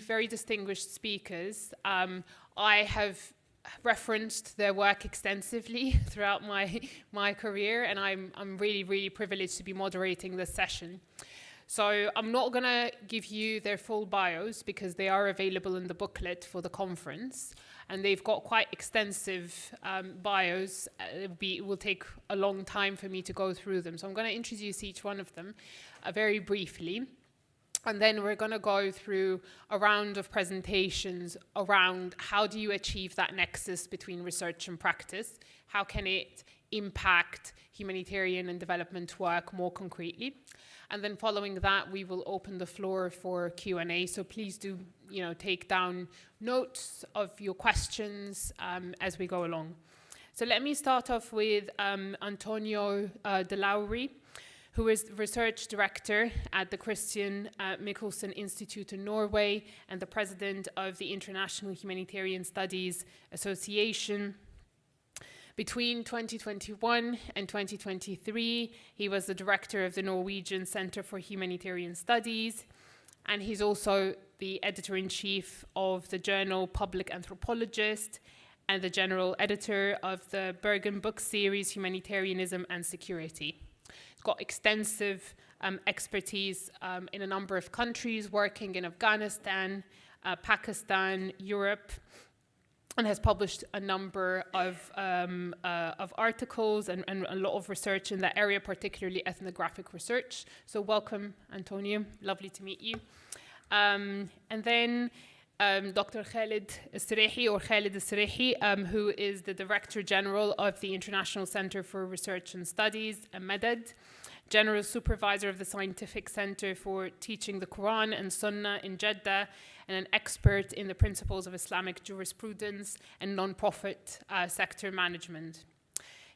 very distinguished speakers. I have referenced their work extensively throughout my career, and I'm really, really privileged to be moderating this session. So I'm not going to give you their full bios because they are available in the booklet for the conference, and they've got quite extensive bios. It will take a long time for me to go through them. So I'm going to introduce each one of them very briefly. And then we're going to go through a round of presentations around how do you achieve that nexus between research and practice? How can it impact humanitarian and development work more concretely? And then following that, we will open the floor for Q&A. So please do, take down notes of your questions as we go along. So let me start off with Antonio de Lauri, who is the research director at the Christian Michelsen Institute in Norway and the president of the International Humanitarian Studies Association. Between 2021 and 2023, he was the director of the Norwegian Center for Humanitarian Studies, and he's also the editor-in-chief of the journal Public Anthropologist and the general editor of the Bergen book series Humanitarianism and Security. He's got extensive expertise in a number of countries, working in Afghanistan, Pakistan, Europe, and has published a number of articles and a lot of research in that area, particularly ethnographic research. So welcome, Antonio. Lovely to meet you. And then Dr. Khaled Sirehi, or Khaled Sirehi, who is the Director General of the International Center for Research and Studies, Nader, General Supervisor of the Scientific Center for Teaching the Quran and Sunnah in Jeddah, and an expert in the principles of Islamic jurisprudence and non-profit sector management.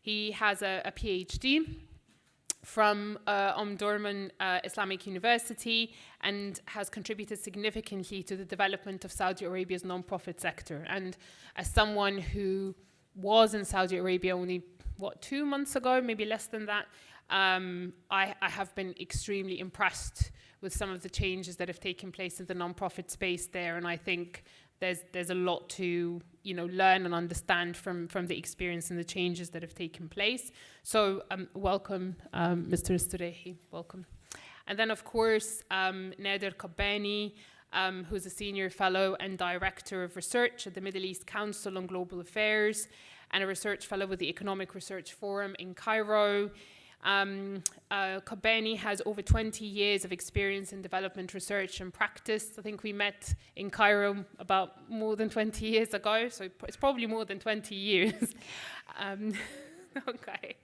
He has a PhD from Omdurman Islamic University and has contributed significantly to the development of Saudi Arabia's non-profit sector. And as someone who was in Saudi Arabia only, 2 months ago, maybe less than that, I have been extremely impressed with some of the changes that have taken place in the non-profit space there, and I think there's a lot to learn and understand from the experience and the changes that have taken place. So welcome, Mr. Sirehi, welcome. And then of course Nader Kabbani, who's a senior fellow and director of research at the Middle East Council on Global Affairs, and a research fellow with the Economic Research Forum in Cairo. Kabbani has over 20 years of experience in development research and practice. I think we met in Cairo about more than 20 years ago, so it's probably more than 20 years. Okay.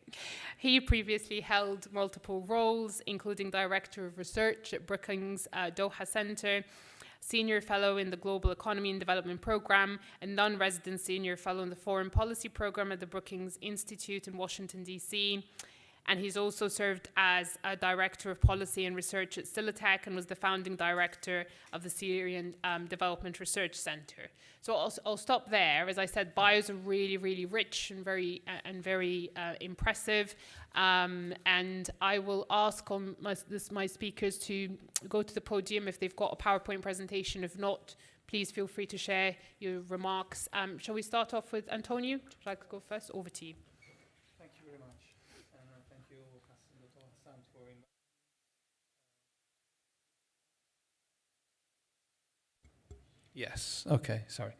He previously held multiple roles, including Director of Research at Brookings Doha Center, Senior Fellow in the Global Economy and Development Program, and non-resident Senior Fellow in the Foreign Policy Program at the Brookings Institute in Washington, D.C., and he's also served as a Director of Policy and Research at Silatec and was the founding director of the Syrian Development Research Center. So I'll stop there. As I said, bios are really, really rich and very impressive. And I will ask my speakers to go to the podium if they've got a PowerPoint presentation. If not, please feel free to share your remarks. Shall we start off with Antonio? Would you like to go first? Over to you. Yes, okay, sorry.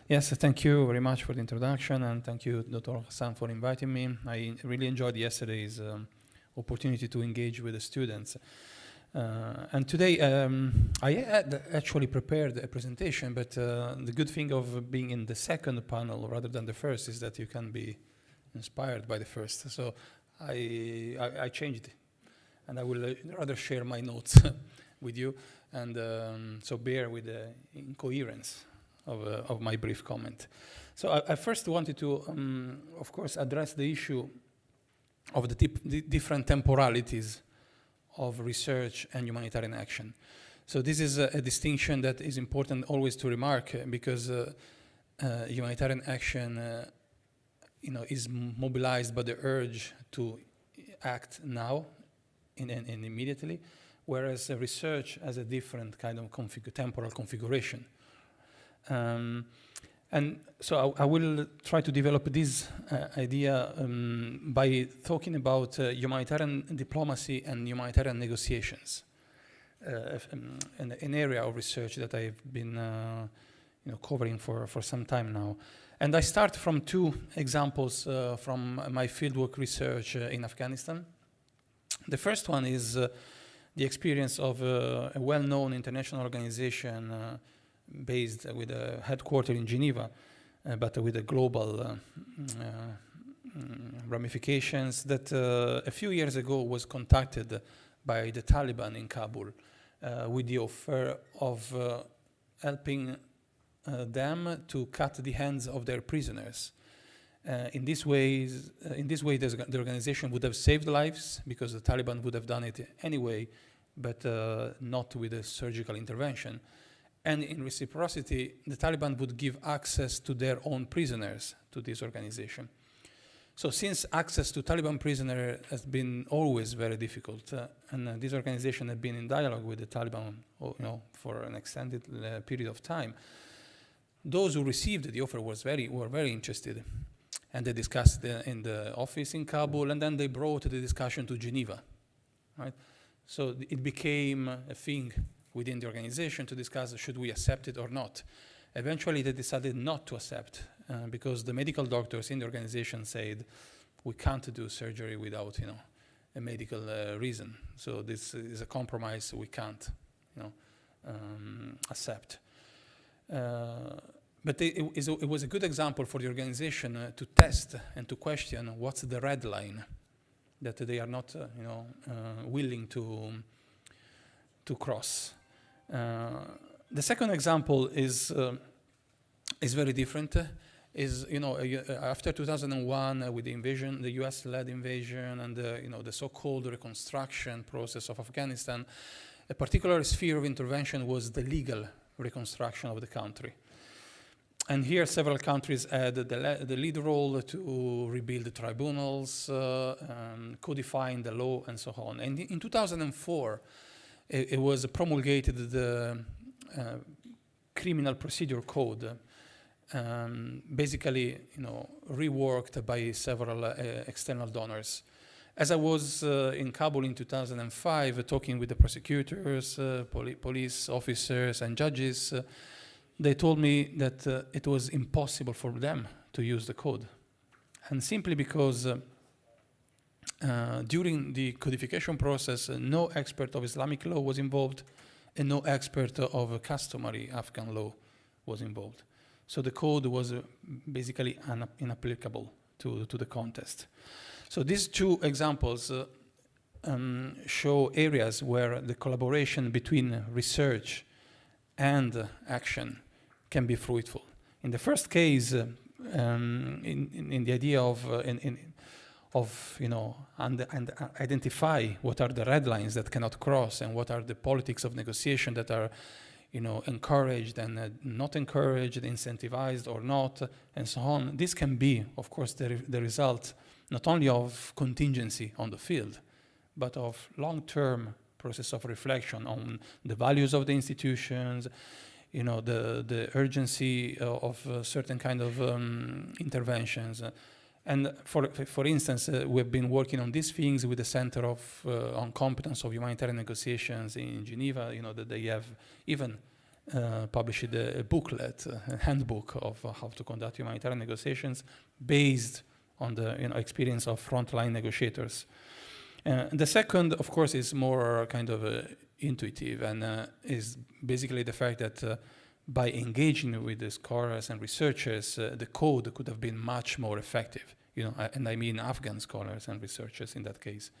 Yes, thank you very much for the introduction, and thank you, Dr. Hassan, for inviting me. I really enjoyed yesterday's opportunity to engage with the students. And today, I had actually prepared a presentation, but the good thing of being in the second panel rather than the first is that you can be inspired by the first. So I changed it, and I will rather share my notes with you, and so bear with the incoherence of my brief comment. So I first wanted to, of course, address the issue of the different temporalities of research and humanitarian action. So this is a distinction that is important always to remark, because humanitarian action is mobilized by the urge to act now and immediately, whereas research has a different kind of temporal configuration. And so I will try to develop this idea by talking about humanitarian diplomacy and humanitarian negotiations, an area of research that I've been covering for some time now. And I start from two examples from my fieldwork research in Afghanistan. The first one is the experience of a well-known international organization based with a headquarters in Geneva, but with a global ramifications that a few years ago was contacted by the Taliban in Kabul with the offer of helping them to cut the hands of their prisoners. In this way, the organization would have saved lives because the Taliban would have done it anyway, but not with a surgical intervention. And in reciprocity, the Taliban would give access to their own prisoners to this organization. So since access to Taliban prisoners has been always very difficult, and this organization had been in dialogue with the Taliban for an extended period of time, those who received the offer were very interested. And they discussed in the office in Kabul, and then they brought the discussion to Geneva, right? So it became a thing within the organization to discuss should we accept it or not. Eventually, they decided not to accept because the medical doctors in the organization said we can't do surgery without a medical reason. So this is a compromise we can't accept. But it was a good example for the organization to test and to question what's the red line that they are not willing to cross. The second example is very different. After 2001 with the invasion, the U.S.-led invasion, and the so-called reconstruction process of Afghanistan, a particular sphere of intervention was the legal reconstruction of the country. And here several countries had the lead role to rebuild the tribunals, codifying the law, and so on. And in 2004, it was promulgated the Criminal Procedure Code, basically reworked by several external donors. As I was in Kabul in 2005, talking with the prosecutors, police officers, and judges, they told me that it was impossible for them to use the code. And simply because during the codification process, no expert of Islamic law was involved and no expert of customary Afghan law was involved. So the code was basically inapplicable to the contest. So these two examples show areas where the collaboration between research and action can be fruitful. In the first case, in the idea of identify what are the red lines that cannot cross and what are the politics of negotiation that are encouraged and not encouraged, incentivized or not, and so on. This can be, of course, the result not only of contingency on the field, but of long-term process of reflection on the values of the institutions, the urgency of certain kind of interventions. And for instance, we've been working on these things with the Center on Competence of Humanitarian Negotiations in Geneva, that they have even published a booklet, a handbook of how to conduct humanitarian negotiations based on the experience of frontline negotiators. The second, of course, is more kind of intuitive and is basically the fact that by engaging with the scholars and researchers, the code could have been much more effective, and I mean Afghan scholars and researchers in that case.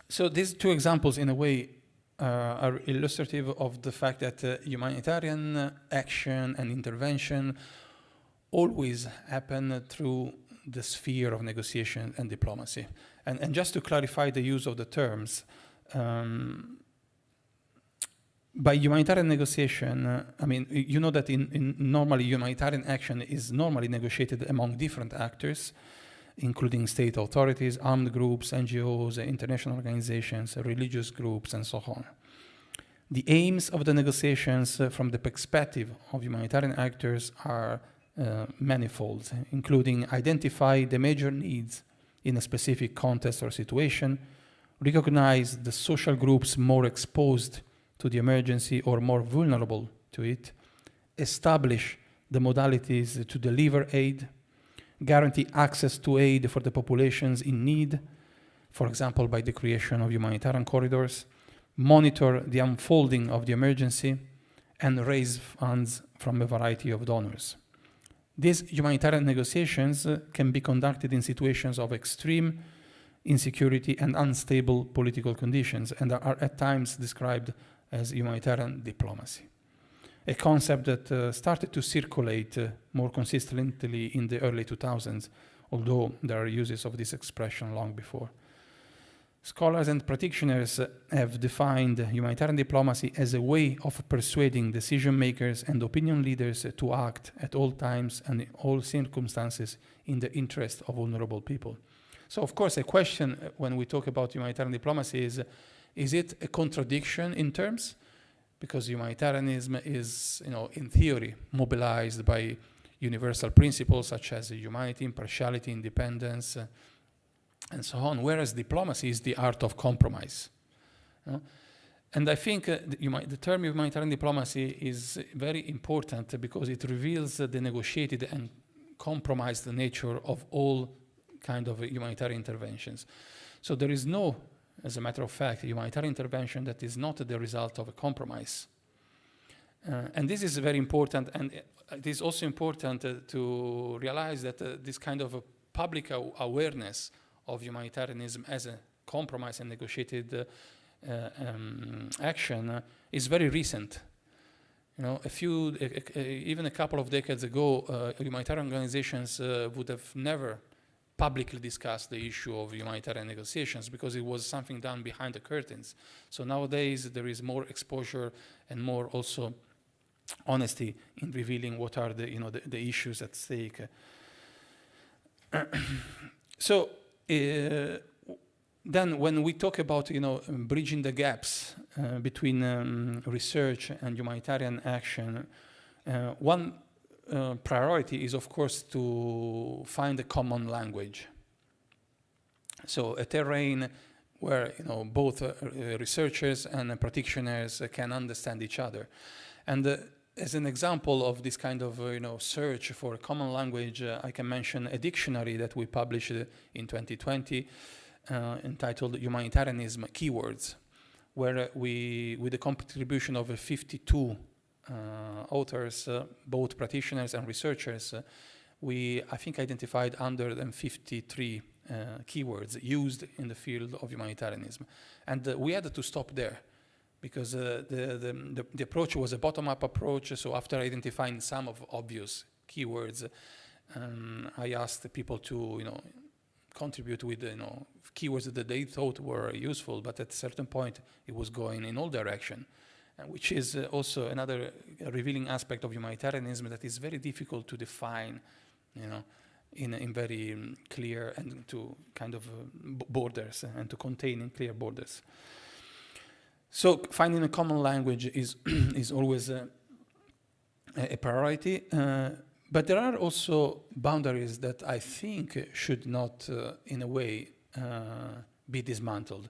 So these two examples, in a way, are illustrative of the fact that humanitarian action and intervention always happen through the sphere of negotiation and diplomacy. And just to clarify the use of the terms, by humanitarian negotiation, I mean, that in normally humanitarian action is normally negotiated among different actors, including state authorities, armed groups, NGOs, international organizations, religious groups, and so on. The aims of the negotiations from the perspective of humanitarian actors are manifold, including identify the major needs in a specific context or situation, recognize the social groups more exposed to the emergency or more vulnerable to it, establish the modalities to deliver aid, guarantee access to aid for the populations in need, for example, by the creation of humanitarian corridors, monitor the unfolding of the emergency, and raise funds from a variety of donors. These humanitarian negotiations can be conducted in situations of extreme insecurity and unstable political conditions, and are at times described as humanitarian diplomacy, a concept that started to circulate more consistently in the early 2000s, although there are uses of this expression long before. Scholars and practitioners have defined humanitarian diplomacy as a way of persuading decision makers and opinion leaders to act at all times and in all circumstances in the interest of vulnerable people. So, of course, a question when we talk about humanitarian diplomacy is it a contradiction in terms? Because humanitarianism is, in theory, mobilized by universal principles such as humanity, impartiality, independence, and so on, whereas diplomacy is the art of compromise. And I think the term humanitarian diplomacy is very important because it reveals the negotiated and compromised nature of all kind of humanitarian interventions. So there is no, as a matter of fact, humanitarian intervention that is not the result of a compromise. And this is very important, and it is also important to realize that this kind of a public awareness of humanitarianism as a compromise and negotiated action is very recent. Even a couple of decades ago, humanitarian organizations would have never publicly discussed the issue of humanitarian negotiations because it was something done behind the curtains. So nowadays there is more exposure and more also honesty in revealing what are the issues at stake. So then when we talk about bridging the gaps between research and humanitarian action, one priority is, of course, to find a common language. So a terrain where both researchers and practitioners can understand each other. And as an example of this kind of search for a common language, I can mention a dictionary that we published in 2020 entitled Humanitarianism Keywords, where we, with the contribution of 52 authors, both practitioners and researchers, we, I think, identified 153 keywords used in the field of humanitarianism. And we had to stop there because the approach was a bottom-up approach. So after identifying some of obvious keywords, I asked people to, contribute with, keywords that they thought were useful, but at a certain point it was going in all direction. Which is also another revealing aspect of humanitarianism that is very difficult to define, in very clear and to kind of borders and to contain in clear borders. So finding a common language is is always a priority, but there are also boundaries that I think should not, in a way, be dismantled.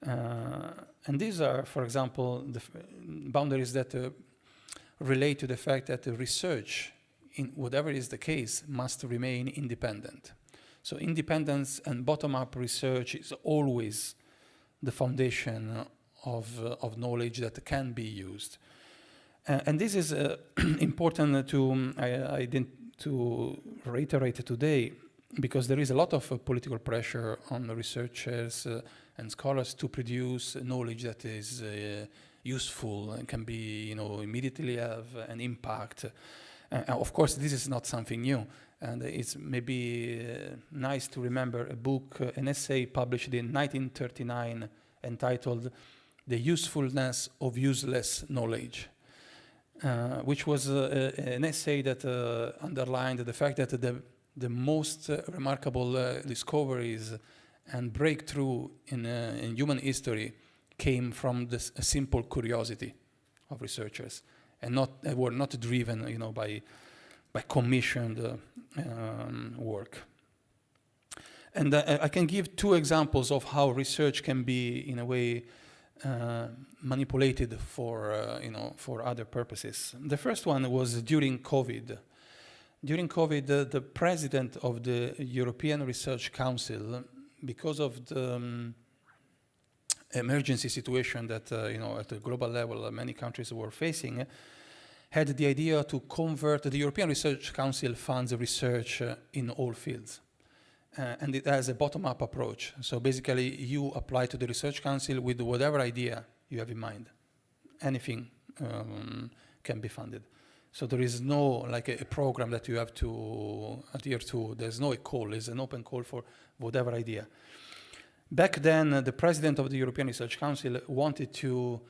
And these are, for example, the boundaries that relate to the fact that the research, in whatever is the case, must remain independent. So independence and bottom-up research is always the foundation of knowledge that can be used. And this is important to reiterate today, because there is a lot of political pressure on the researchers and scholars to produce knowledge that is useful and can be, immediately have an impact. Of course, this is not something new, and it's maybe nice to remember a book, an essay published in 1939 entitled "The Usefulness of Useless Knowledge," which was an essay that underlined the fact that the most remarkable discoveries and breakthrough in human history came from this simple curiosity of researchers, and were not driven, by commissioned work. And I can give two examples of how research can be, in a way, manipulated for other purposes. The first one was during COVID. During COVID, the president of the European Research Council, because of the emergency situation that at a global level many countries were facing, had the idea to convert the European Research Council funds research in all fields. And it has a bottom-up approach. So basically, you apply to the Research Council with whatever idea you have in mind. Anything can be funded. So there is no a program that you have to adhere to. There's no call. There's an open call for whatever idea. Back then, the president of the European Research Council wanted to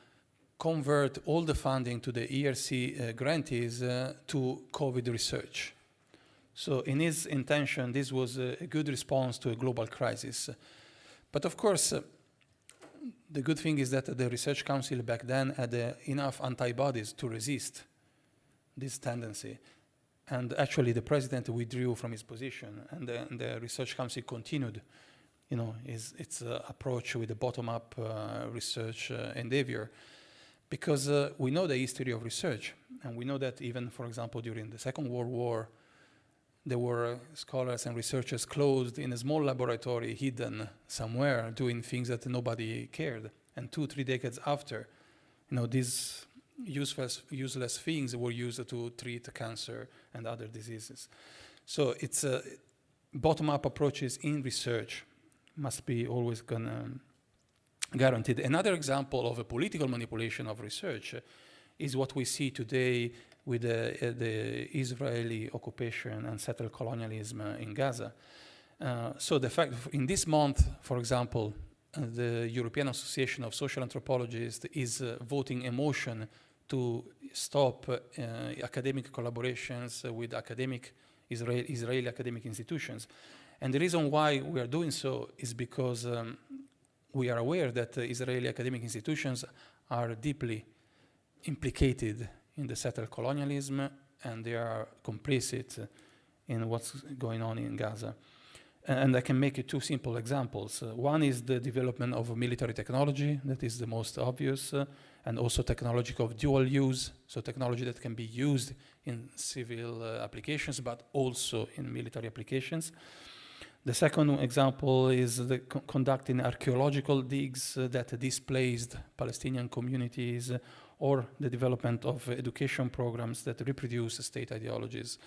convert all the funding to the ERC grantees to COVID research. So in his intention, this was a good response to a global crisis. But of course, the good thing is that the Research Council back then had enough antibodies to resist this tendency. And actually, the president withdrew from his position, and the Research Council continued its approach with the bottom-up research endeavor. Because we know the history of research, and we know that even, for example, during the Second World War, there were scholars and researchers closed in a small laboratory, hidden somewhere, doing things that nobody cared. And 2-3 decades after, these useless things were used to treat cancer and other diseases. So it's bottom-up approaches in research must be always guaranteed. Another example of a political manipulation of research is what we see today with the Israeli occupation and settled colonialism in Gaza. So the fact, in this month, for example, the European Association of Social Anthropologists is voting a motion to stop academic collaborations with Israeli academic institutions. And the reason why we are doing so is because we are aware that Israeli academic institutions are deeply implicated in the settled colonialism, and they are complicit in what's going on in Gaza. And I can make you two simple examples. One is the development of military technology, that is the most obvious, and also technology of dual use, so technology that can be used in civil applications, but also in military applications. The second example is conducting archaeological digs that displaced Palestinian communities, or the development of education programs that reproduce state ideologies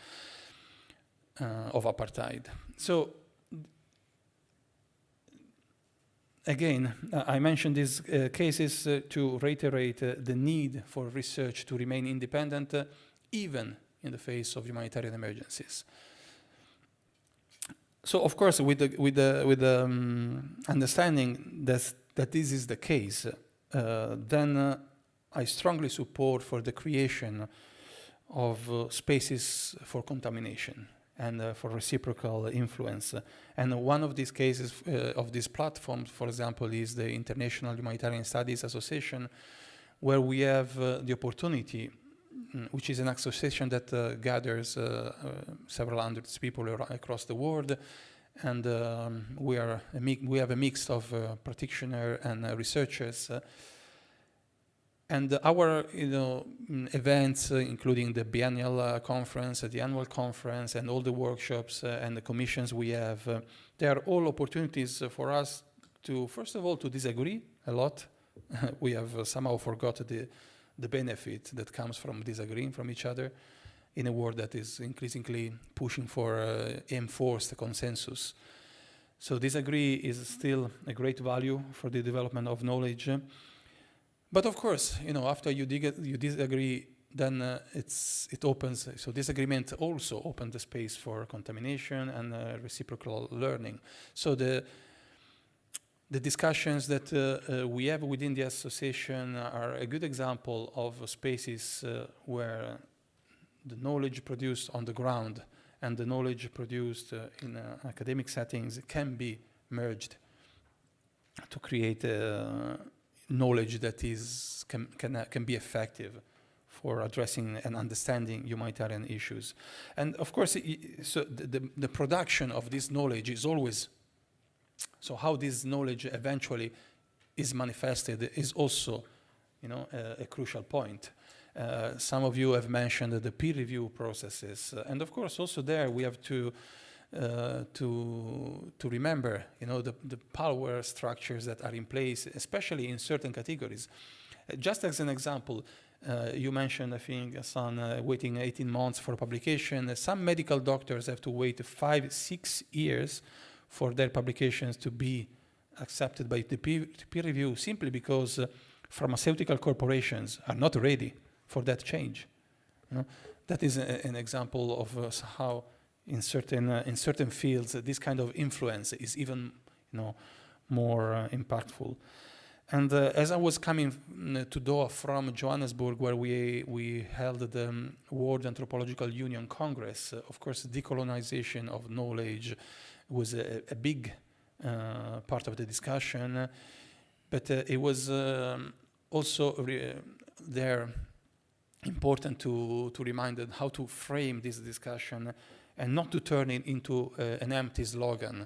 of apartheid. So, again, I mentioned these cases to reiterate the need for research to remain independent, even in the face of humanitarian emergencies. So, of course, with the understanding that this is the case, then I strongly support for the creation of spaces for contamination and for reciprocal influence. And one of these cases of these platforms, for example, is the International Humanitarian Studies Association, where we have the opportunity, which is an association that gathers several hundred people across the world, and we have a mix of practitioners and researchers. And our events, including the biennial conference, the annual conference, and all the workshops and the commissions we have, they are all opportunities for us to, first of all, to disagree a lot. We have somehow forgot the benefit that comes from disagreeing from each other in a world that is increasingly pushing for enforced consensus. So disagree is still a great value for the development of knowledge. But of course, after you disagree, then it opens. So disagreement also opens the space for contamination and reciprocal learning. So the discussions that we have within the association are a good example of spaces where the knowledge produced on the ground and the knowledge produced in academic settings can be merged to create knowledge that can be effective for addressing and understanding humanitarian issues. And of course, so the production of this knowledge is always, so how this knowledge eventually is manifested is also, a crucial point. Some of you have mentioned the peer review processes, and of course also there we have to remember, the power structures that are in place, especially in certain categories. Just as an example, you mentioned, I think, Hassan, waiting 18 months for publication. Some medical doctors have to wait 5-6 years for their publications to be accepted by the peer review, simply because pharmaceutical corporations are not ready for that change. That is an example of how in certain fields this kind of influence is even more impactful. And as I was coming to Doha from Johannesburg, where we held the World Anthropological Union Congress, of course, decolonization of knowledge was a big part of the discussion, but it was also there important to remind how to frame this discussion and not to turn it into an empty slogan.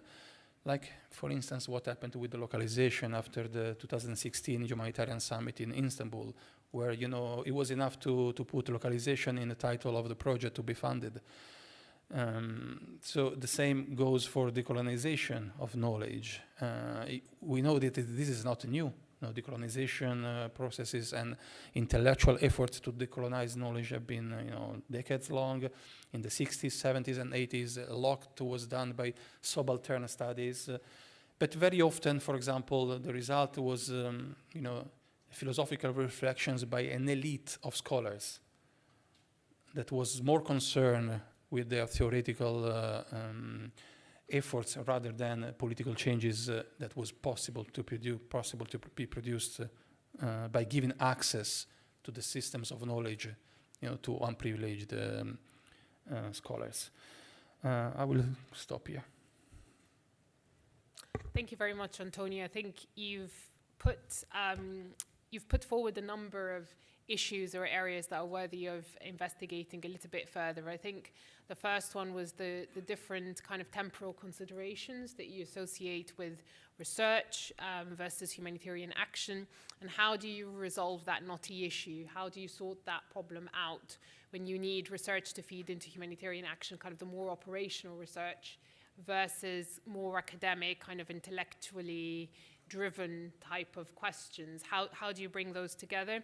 Like, for instance, what happened with the localization after the 2016 Humanitarian Summit in Istanbul, where, it was enough to put localization in the title of the project to be funded. So the same goes for decolonization of knowledge. We know that this is not new. Decolonization processes and intellectual efforts to decolonize knowledge have been, decades long. In the 60s, 70s, and 80s, a lot was done by subaltern studies. But very often, for example, the result was, philosophical reflections by an elite of scholars that was more concerned with their theoretical efforts rather than political changes that was possible to be produced by giving access to the systems of knowledge, to unprivileged scholars. I will stop here. Thank you very much, Antonio. I think you've put forward a number of issues or areas that are worthy of investigating a little bit further. I think the first one was the different kind of temporal considerations that you associate with research versus humanitarian action, and how do you resolve that knotty issue? How do you sort that problem out when you need research to feed into humanitarian action, kind of the more operational research versus more academic, kind of intellectually driven type of questions? How do you bring those together?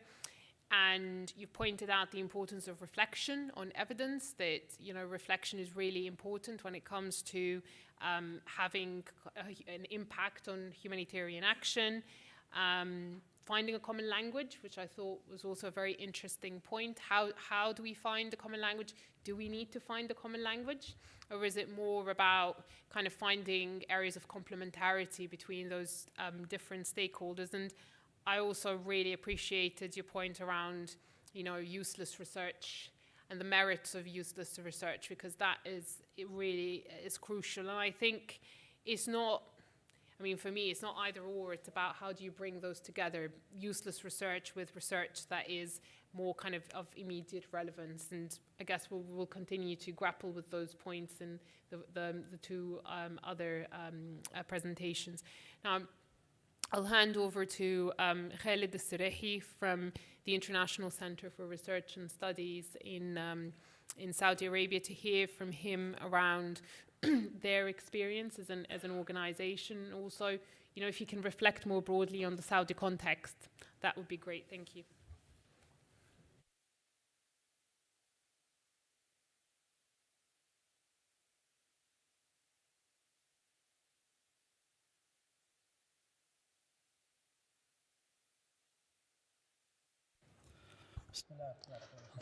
And you pointed out the importance of reflection on evidence, that, reflection is really important when it comes to having an impact on humanitarian action. Finding a common language, which I thought was also a very interesting point. How do we find the common language? Do we need to find a common language? Or is it more about kind of finding areas of complementarity between those different stakeholders? And I also really appreciated your point around, useless research and the merits of useless research, because it really is crucial. And I think it's not, for me, it's not either or. It's about how do you bring those together, useless research with research that is more kind of immediate relevance. And I guess we'll continue to grapple with those points in the two other presentations. Now, I'll hand over to Khaled Sirehi from the International Center for Research and Studies in Saudi Arabia to hear from him around their experience as an organization. Also, if you can reflect more broadly on the Saudi context, that would be great. Thank you.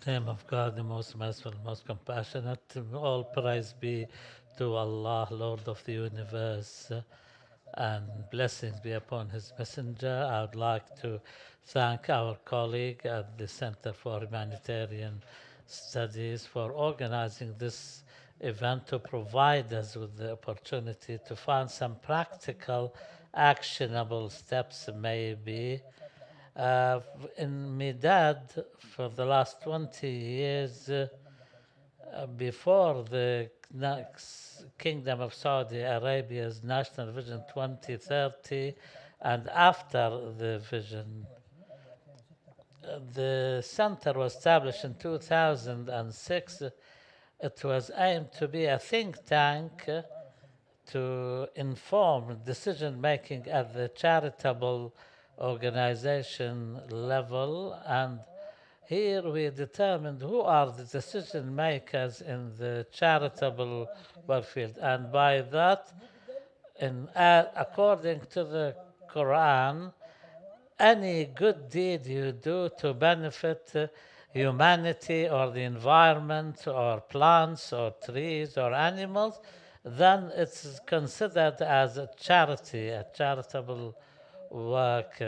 The name of God, the most merciful, most compassionate. All praise be to Allah, Lord of the universe, and blessings be upon his messenger. I would like to thank our colleague at the Center for Humanitarian Studies for organizing this event to provide us with the opportunity to find some practical, actionable steps maybe. In Midad, for the last 20 years, before the Kingdom of Saudi Arabia's National Vision 2030 and after the vision, the center was established in 2006. It was aimed to be a think tank to inform decision making at the charitable organization level, and here we determined who are the decision makers in the charitable work field, and by that, according to the Quran, any good deed you do to benefit humanity or the environment or plants or trees or animals, then it's considered as a charity, a charitable work.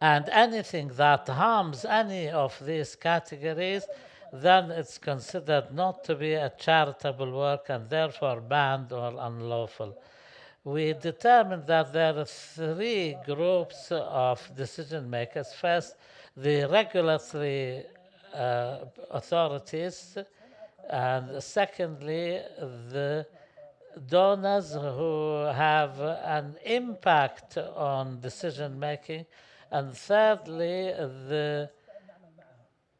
And anything that harms any of these categories, then it's considered not to be a charitable work and therefore banned or unlawful. We determined that there are three groups of decision makers. First, the regulatory authorities, and secondly, the donors who have an impact on decision making, and thirdly,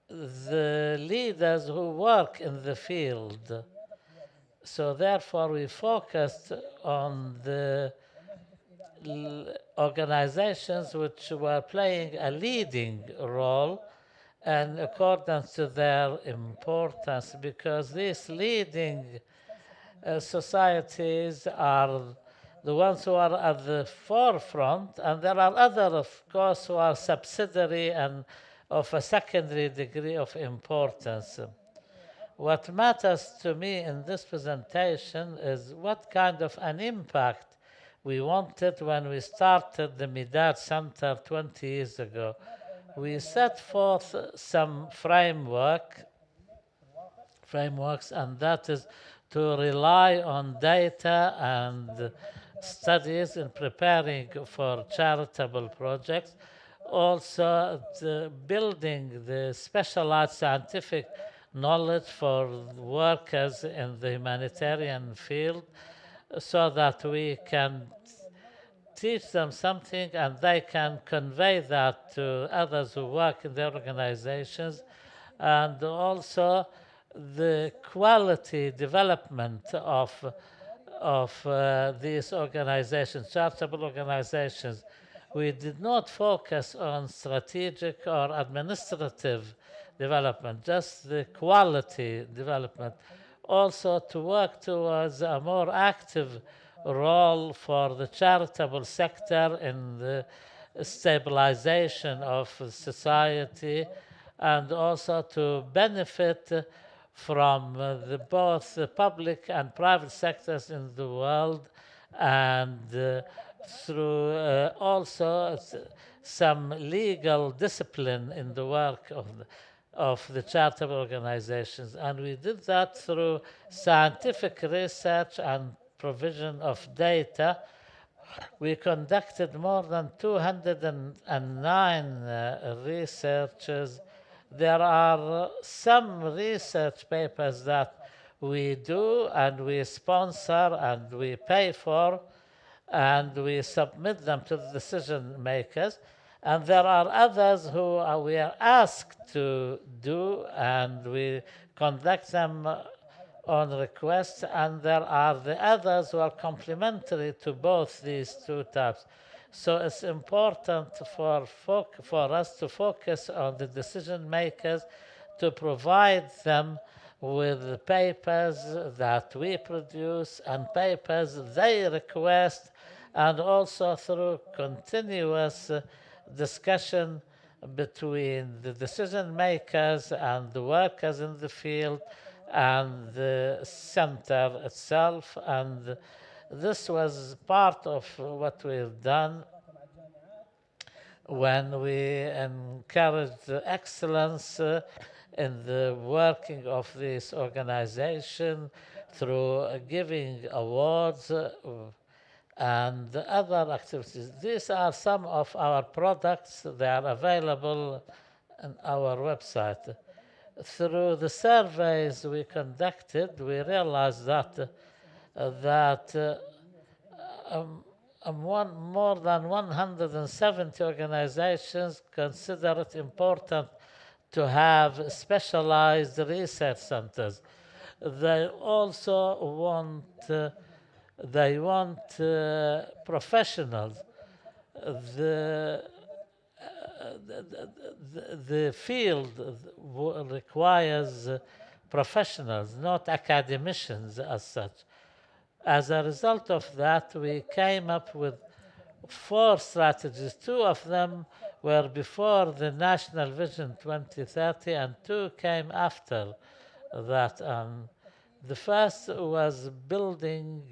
the leaders who work in the field. So therefore, we focused on the organizations which were playing a leading role in accordance to their importance, because these leading societies are the ones who are at the forefront, and there are other, of course, who are subsidiary and of a secondary degree of importance. What matters to me in this presentation is what kind of an impact we wanted when we started the Midad Center 20 years ago. We set forth some frameworks, and that is to rely on data and studies in preparing for charitable projects. Also, building the specialized scientific knowledge for workers in the humanitarian field so that we can teach them something and they can convey that to others who work in their organizations, and also the quality development of these organizations, charitable organizations. We did not focus on strategic or administrative development, just the quality development. Also to work towards a more active role for the charitable sector in the stabilization of society, and also to benefit from both the public and private sectors in the world, and through also some legal discipline in the work of the charitable organizations. And we did that through scientific research and provision of data. We conducted more than 209 researches. There are some research papers that we do and we sponsor and we pay for, and we submit them to the decision makers. And there are others who we are asked to do, and we conduct them on request. And there are the others who are complementary to both these two types. So it's important for us to focus on the decision makers, to provide them with papers that we produce and papers they request, and also through continuous discussion between the decision makers and the workers in the field and the center itself. And this was part of what we've done. when we encourage the excellence in the working of this organization through giving awards and other activities. These are some of our products. They are available on our website. Through the surveys we conducted, we realized that more than 170 organizations consider it important to have specialized research centers. They also want professionals. The the field requires professionals, not academicians as such. As a result of that, we came up with 4 strategies. 2 of them were before the National Vision 2030, and 2 came after that. The first was building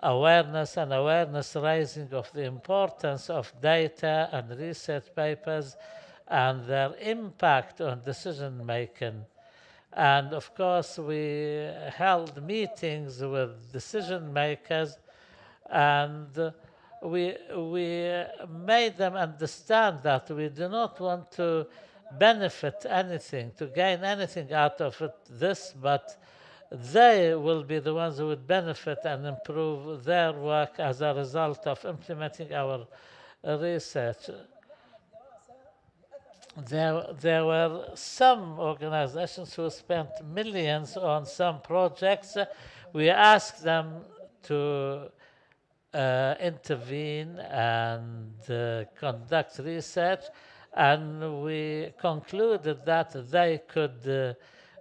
awareness and awareness raising of the importance of data and research papers and their impact on decision making. And of course, we held meetings with decision makers, and we made them understand that we do not want to benefit anything, to gain anything out of this, but they will be the ones who would benefit and improve their work as a result of implementing our research. There were some organizations who spent millions on some projects. We asked them to intervene and conduct research, and we concluded that they could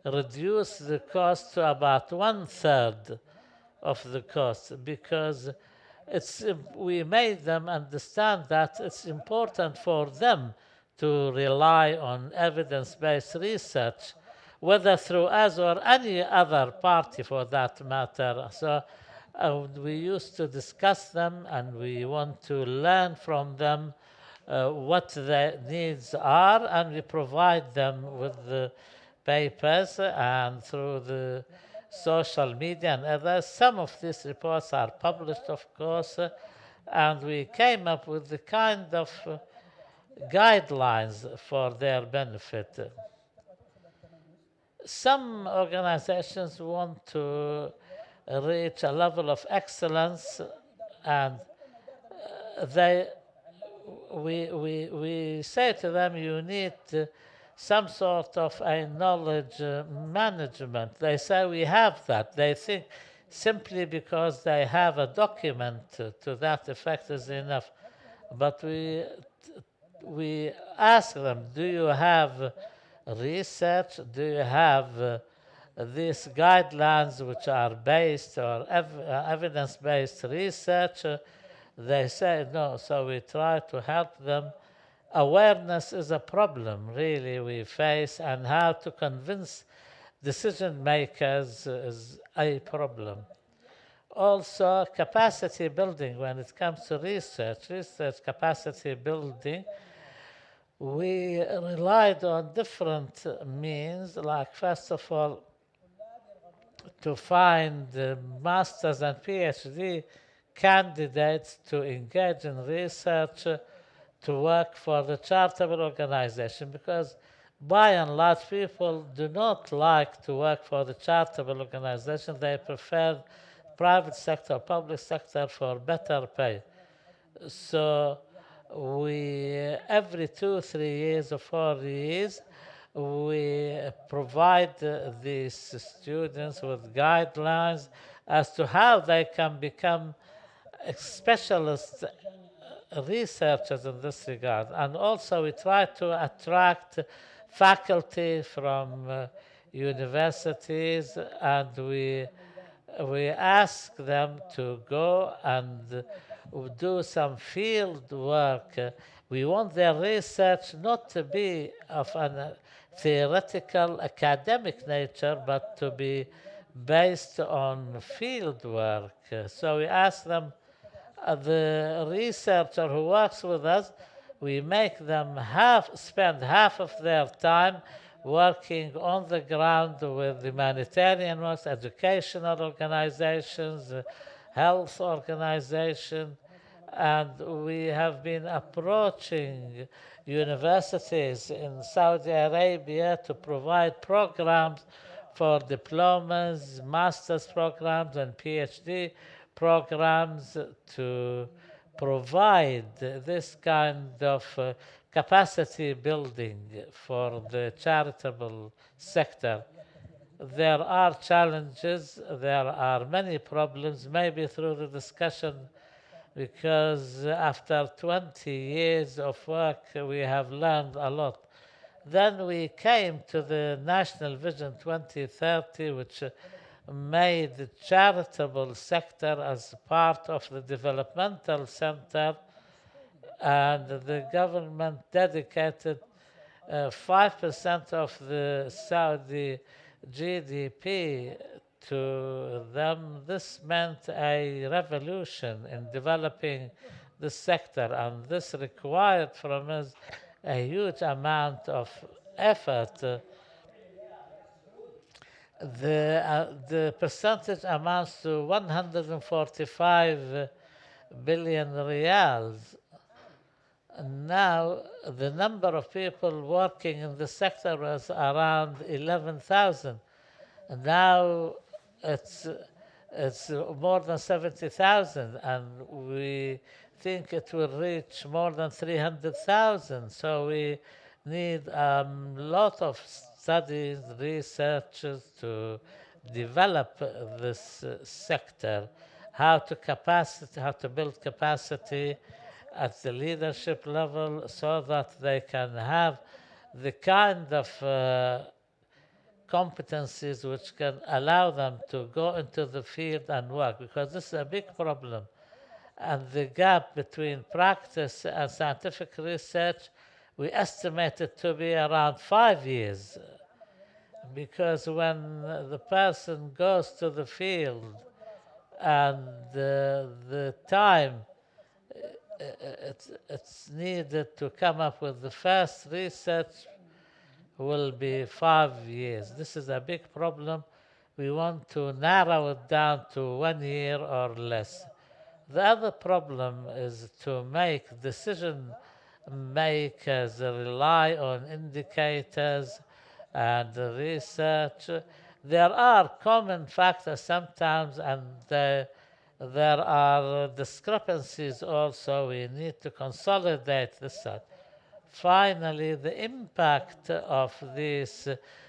reduce the cost to about 1/3 of the cost, because we made them understand that it's important for them to rely on evidence-based research, whether through us or any other party for that matter. So we used to discuss them, and we want to learn from them what their needs are, and we provide them with the papers and through the social media and others. Some of these reports are published, of course, and we came up with the kind of guidelines for their benefit. Some organizations want to reach a level of excellence, and we say to them, you need some sort of a knowledge management. They say we have that. They think simply because they have a document to that effect is enough. But we ask them, do you have research? Do you have these guidelines which are based or evidence-based research? They say no, so we try to help them. Awareness is a problem, really, we face, and how to convince decision makers is a problem. Also, capacity building when it comes to research capacity building. We relied on different means, like first of all, to find masters and PhD candidates to engage in research, to work for the charitable organization, because by and large people do not like to work for the charitable organization. They prefer private sector, public sector for better pay. So we, every 2, 3 years or 4 years, we provide these students with guidelines as to how they can become specialist researchers in this regard. And also we try to attract faculty from universities, and we ask them to go and do some field work. We want their research not to be of a theoretical academic nature, but to be based on field work. So we ask them, the researcher who works with us we make them spend half of their time working on the ground with humanitarian works, educational organizations, health organizations, and we have been approaching universities in Saudi Arabia to provide programs for diplomas, master's programs, and PhD programs to provide this kind of capacity building for the charitable sector. There are challenges, there are many problems, maybe through the discussion, because after 20 years of work, we have learned a lot. Then we came to the National Vision 2030, which made the charitable sector as part of the developmental center, and the government dedicated 5% of the Saudi GDP to them. This meant a revolution in developing the sector, and this required from us a huge amount of effort. The percentage amounts to 145 billion riyals. Now, the number of people working in the sector was around 11,000. Now it's more than 70,000, and we think it will reach more than 300,000. So we need a lot of studies, researches to develop this sector, how to build capacity at the leadership level so that they can have the kind of competencies which can allow them to go into the field and work, because this is a big problem. And the gap between practice and scientific research, we estimate it to be around 5 years. Because when the person goes to the field and the time it's needed to come up with the first research will be 5 years. This is a big problem. We want to narrow it down to 1 year or less. The other problem is to make decision makers rely on indicators and research. There are common factors sometimes, and there are discrepancies also. We need to consolidate this. Finally, the impact of these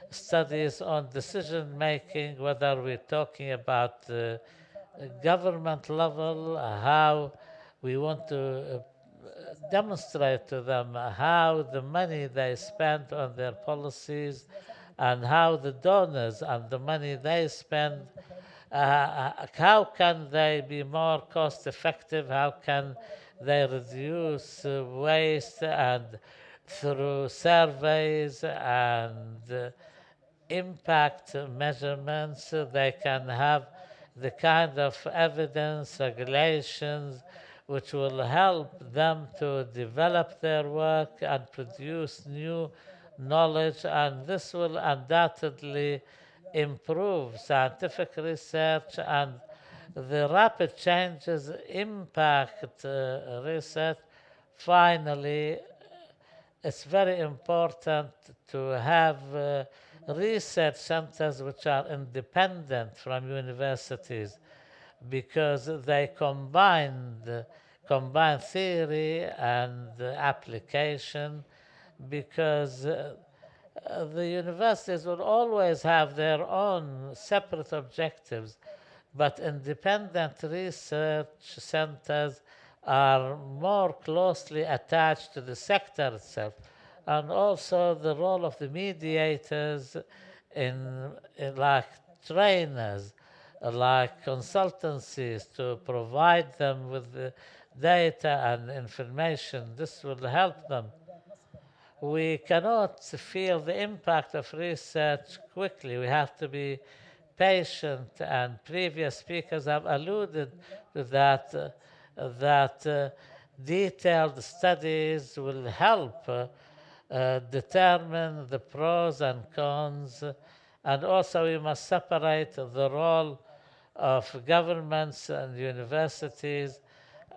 studies on decision making, whether we're talking about government level, how we want to demonstrate to them how the money they spend on their policies and how the donors and the money they spend, how can they be more cost effective, how can they reduce waste, and through surveys and impact measurements they can have the kind of evidence, regulations, which will help them to develop their work and produce new knowledge, and this will undoubtedly improve scientific research, and the rapid changes impact research. Finally, it's very important to have research centers which are independent from universities, because they combine theory and application, because the universities will always have their own separate objectives, but independent research centers are more closely attached to the sector itself. And also the role of the mediators in like trainers, like consultancies, to provide them with the data and information. This will help them. We cannot feel the impact of research quickly. We have to be patient, and previous speakers have alluded to that, detailed studies will help determine the pros and cons. And also we must separate the role of governments and universities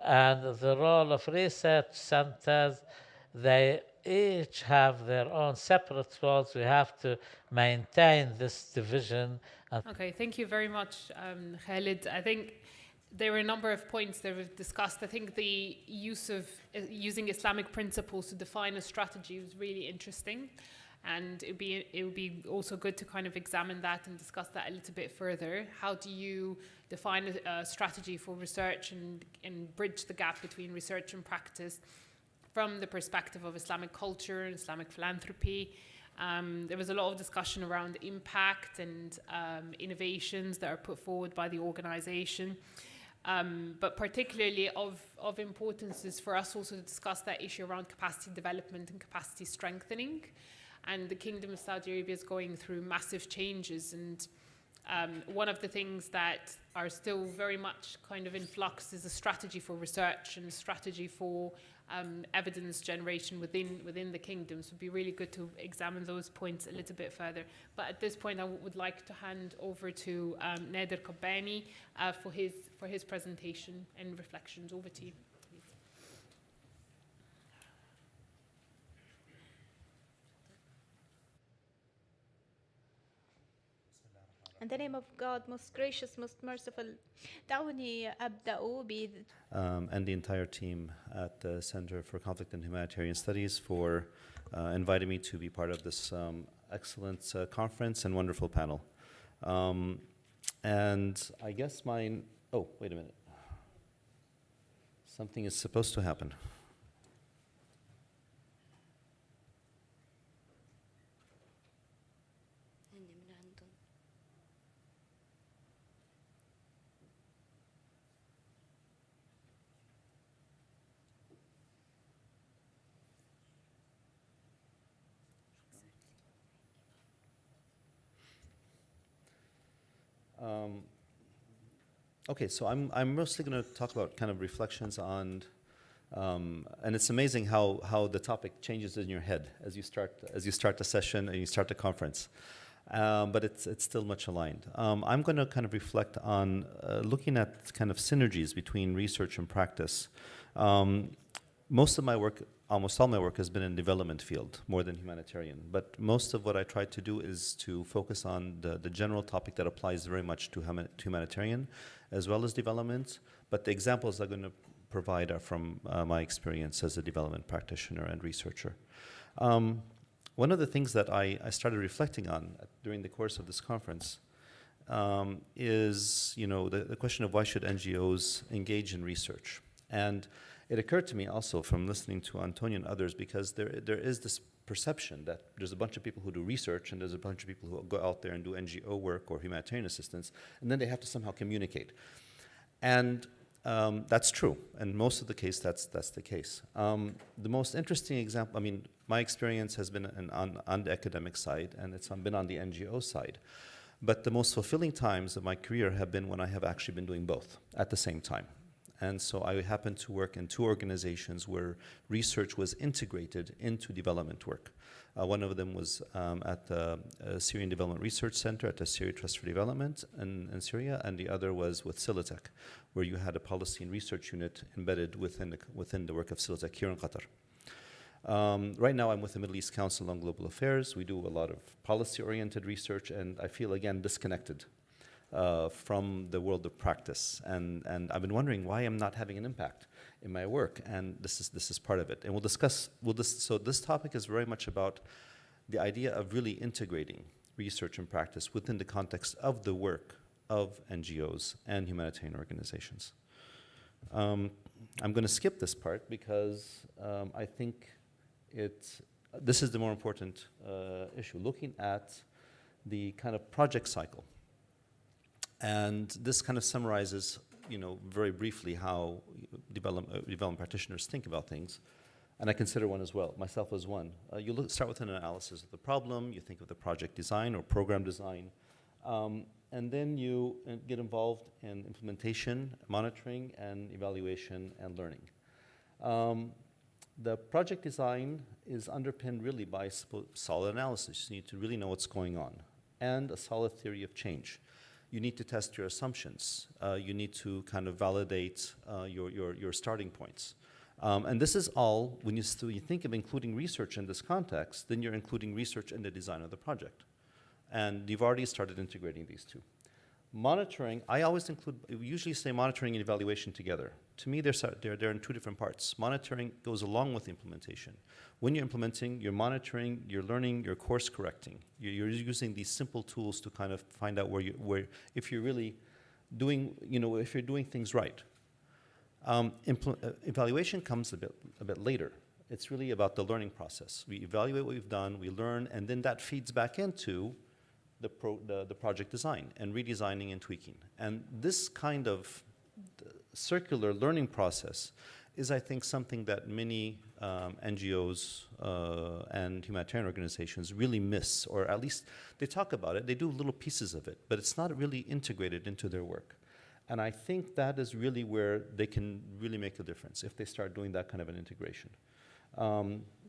and the role of research centers. They each have their own separate roles. We have to maintain this division. Okay, thank you very much, Khaled. I think there were a number of points that we've discussed. I think the use of using Islamic principles to define a strategy was really interesting. And it would be also good to kind of examine that and discuss that a little bit further. How do you define a strategy for research and bridge the gap between research and practice from the perspective of Islamic culture and Islamic philanthropy? There was a lot of discussion around impact and innovations that are put forward by the organization. But particularly of importance is for us also to discuss that issue around capacity development and capacity strengthening. And the Kingdom of Saudi Arabia is going through massive changes. And one of the things that are still very much kind of in flux is a strategy for research and a strategy for evidence generation within the kingdom. So it'd be really good to examine those points a little bit further. But at this point, I would like to hand over to Nader Kabbani for his presentation and reflections. Over to you. In the name of God, most gracious, most merciful, دعوني أبدأ and the entire team at the Center for Conflict and Humanitarian Studies for inviting me to be part of this excellent conference and wonderful panel. And I guess mine, oh, wait a minute. Something is supposed to happen. Okay, so I'm mostly going to talk about kind of reflections on, and it's amazing how the topic changes in your head as you start the session and you start the conference, but it's still much aligned. I'm going to kind of reflect on looking at kind of synergies between research and practice. Most of my work, almost all my work, has been in development field more than humanitarian. But most of what I try to do is to focus on the general topic that applies very much to humanitarian as well as development. But the examples I'm going to provide are from my experience as a development practitioner and researcher. One of the things that I started reflecting on during the course of this conference is, the question of why should NGOs engage in research? And it occurred to me also from listening to Antonio and others, because there is this perception that there's a bunch of people who do research and there's a bunch of people who go out there and do NGO work or humanitarian assistance, and then they have to somehow communicate. And that's true, and most of the case, that's the case. The most interesting example, my experience has been on the academic side, and it's been on the NGO side. But the most fulfilling times of my career have been when I have actually been doing both at the same time. And so I happened to work in two organizations where research was integrated into development work. One of them was at the Syrian Development Research Center at the Syria Trust for Development in Syria, and the other was with Silitech, where you had a policy and research unit embedded within the work of Silitech here in Qatar. Right now I'm with the Middle East Council on Global Affairs. We do a lot of policy-oriented research, and I feel, again, disconnected from the world of practice, and I've been wondering why I'm not having an impact in my work, and this is part of it. And so this topic is very much about the idea of really integrating research and practice within the context of the work of NGOs and humanitarian organizations. I'm going to skip this part because I think this is the more important issue, looking at the kind of project cycle. And this kind of summarizes, very briefly how development practitioners think about things. And I consider one as well, myself as one. You start with an analysis of the problem, you think of the project design or program design, and then you get involved in implementation, monitoring, and evaluation and learning. The project design is underpinned really by solid analysis. You need to really know what's going on, and a solid theory of change. You need to test your assumptions. You need to kind of validate your starting points. And this is all, when you think of including research in this context, then you're including research in the design of the project. And you've already started integrating these two. Monitoring, I always we usually say monitoring and evaluation together. To me, they're in two different parts. Monitoring goes along with implementation. When you're implementing, you're monitoring, you're learning, you're course correcting. You're using these simple tools to kind of find out if you're really doing, if you're doing things right. Evaluation comes a bit later. It's really about the learning process. We evaluate what we've done, we learn, and then that feeds back into the project design and redesigning and tweaking. And this kind of circular learning process is, I think, something that many NGOs and humanitarian organizations really miss, or at least they talk about it, they do little pieces of it, but it's not really integrated into their work. And I think that is really where they can really make a difference if they start doing that kind of an integration.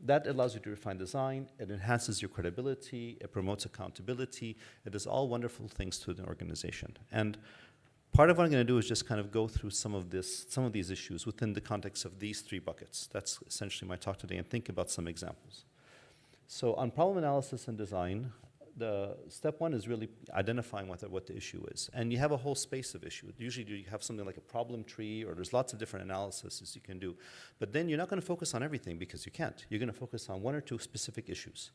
That allows you to refine design, it enhances your credibility, it promotes accountability, it does all wonderful things to the organization. And part of what I'm going to do is just kind of go through some of these issues within the context of these three buckets. That's essentially my talk today, and think about some examples. So on problem analysis and design, the step one is really identifying what the issue is. And you have a whole space of issue. Usually you have something like a problem tree, or there's lots of different analyses you can do. But then you're not going to focus on everything because you can't. You're going to focus on one or two specific issues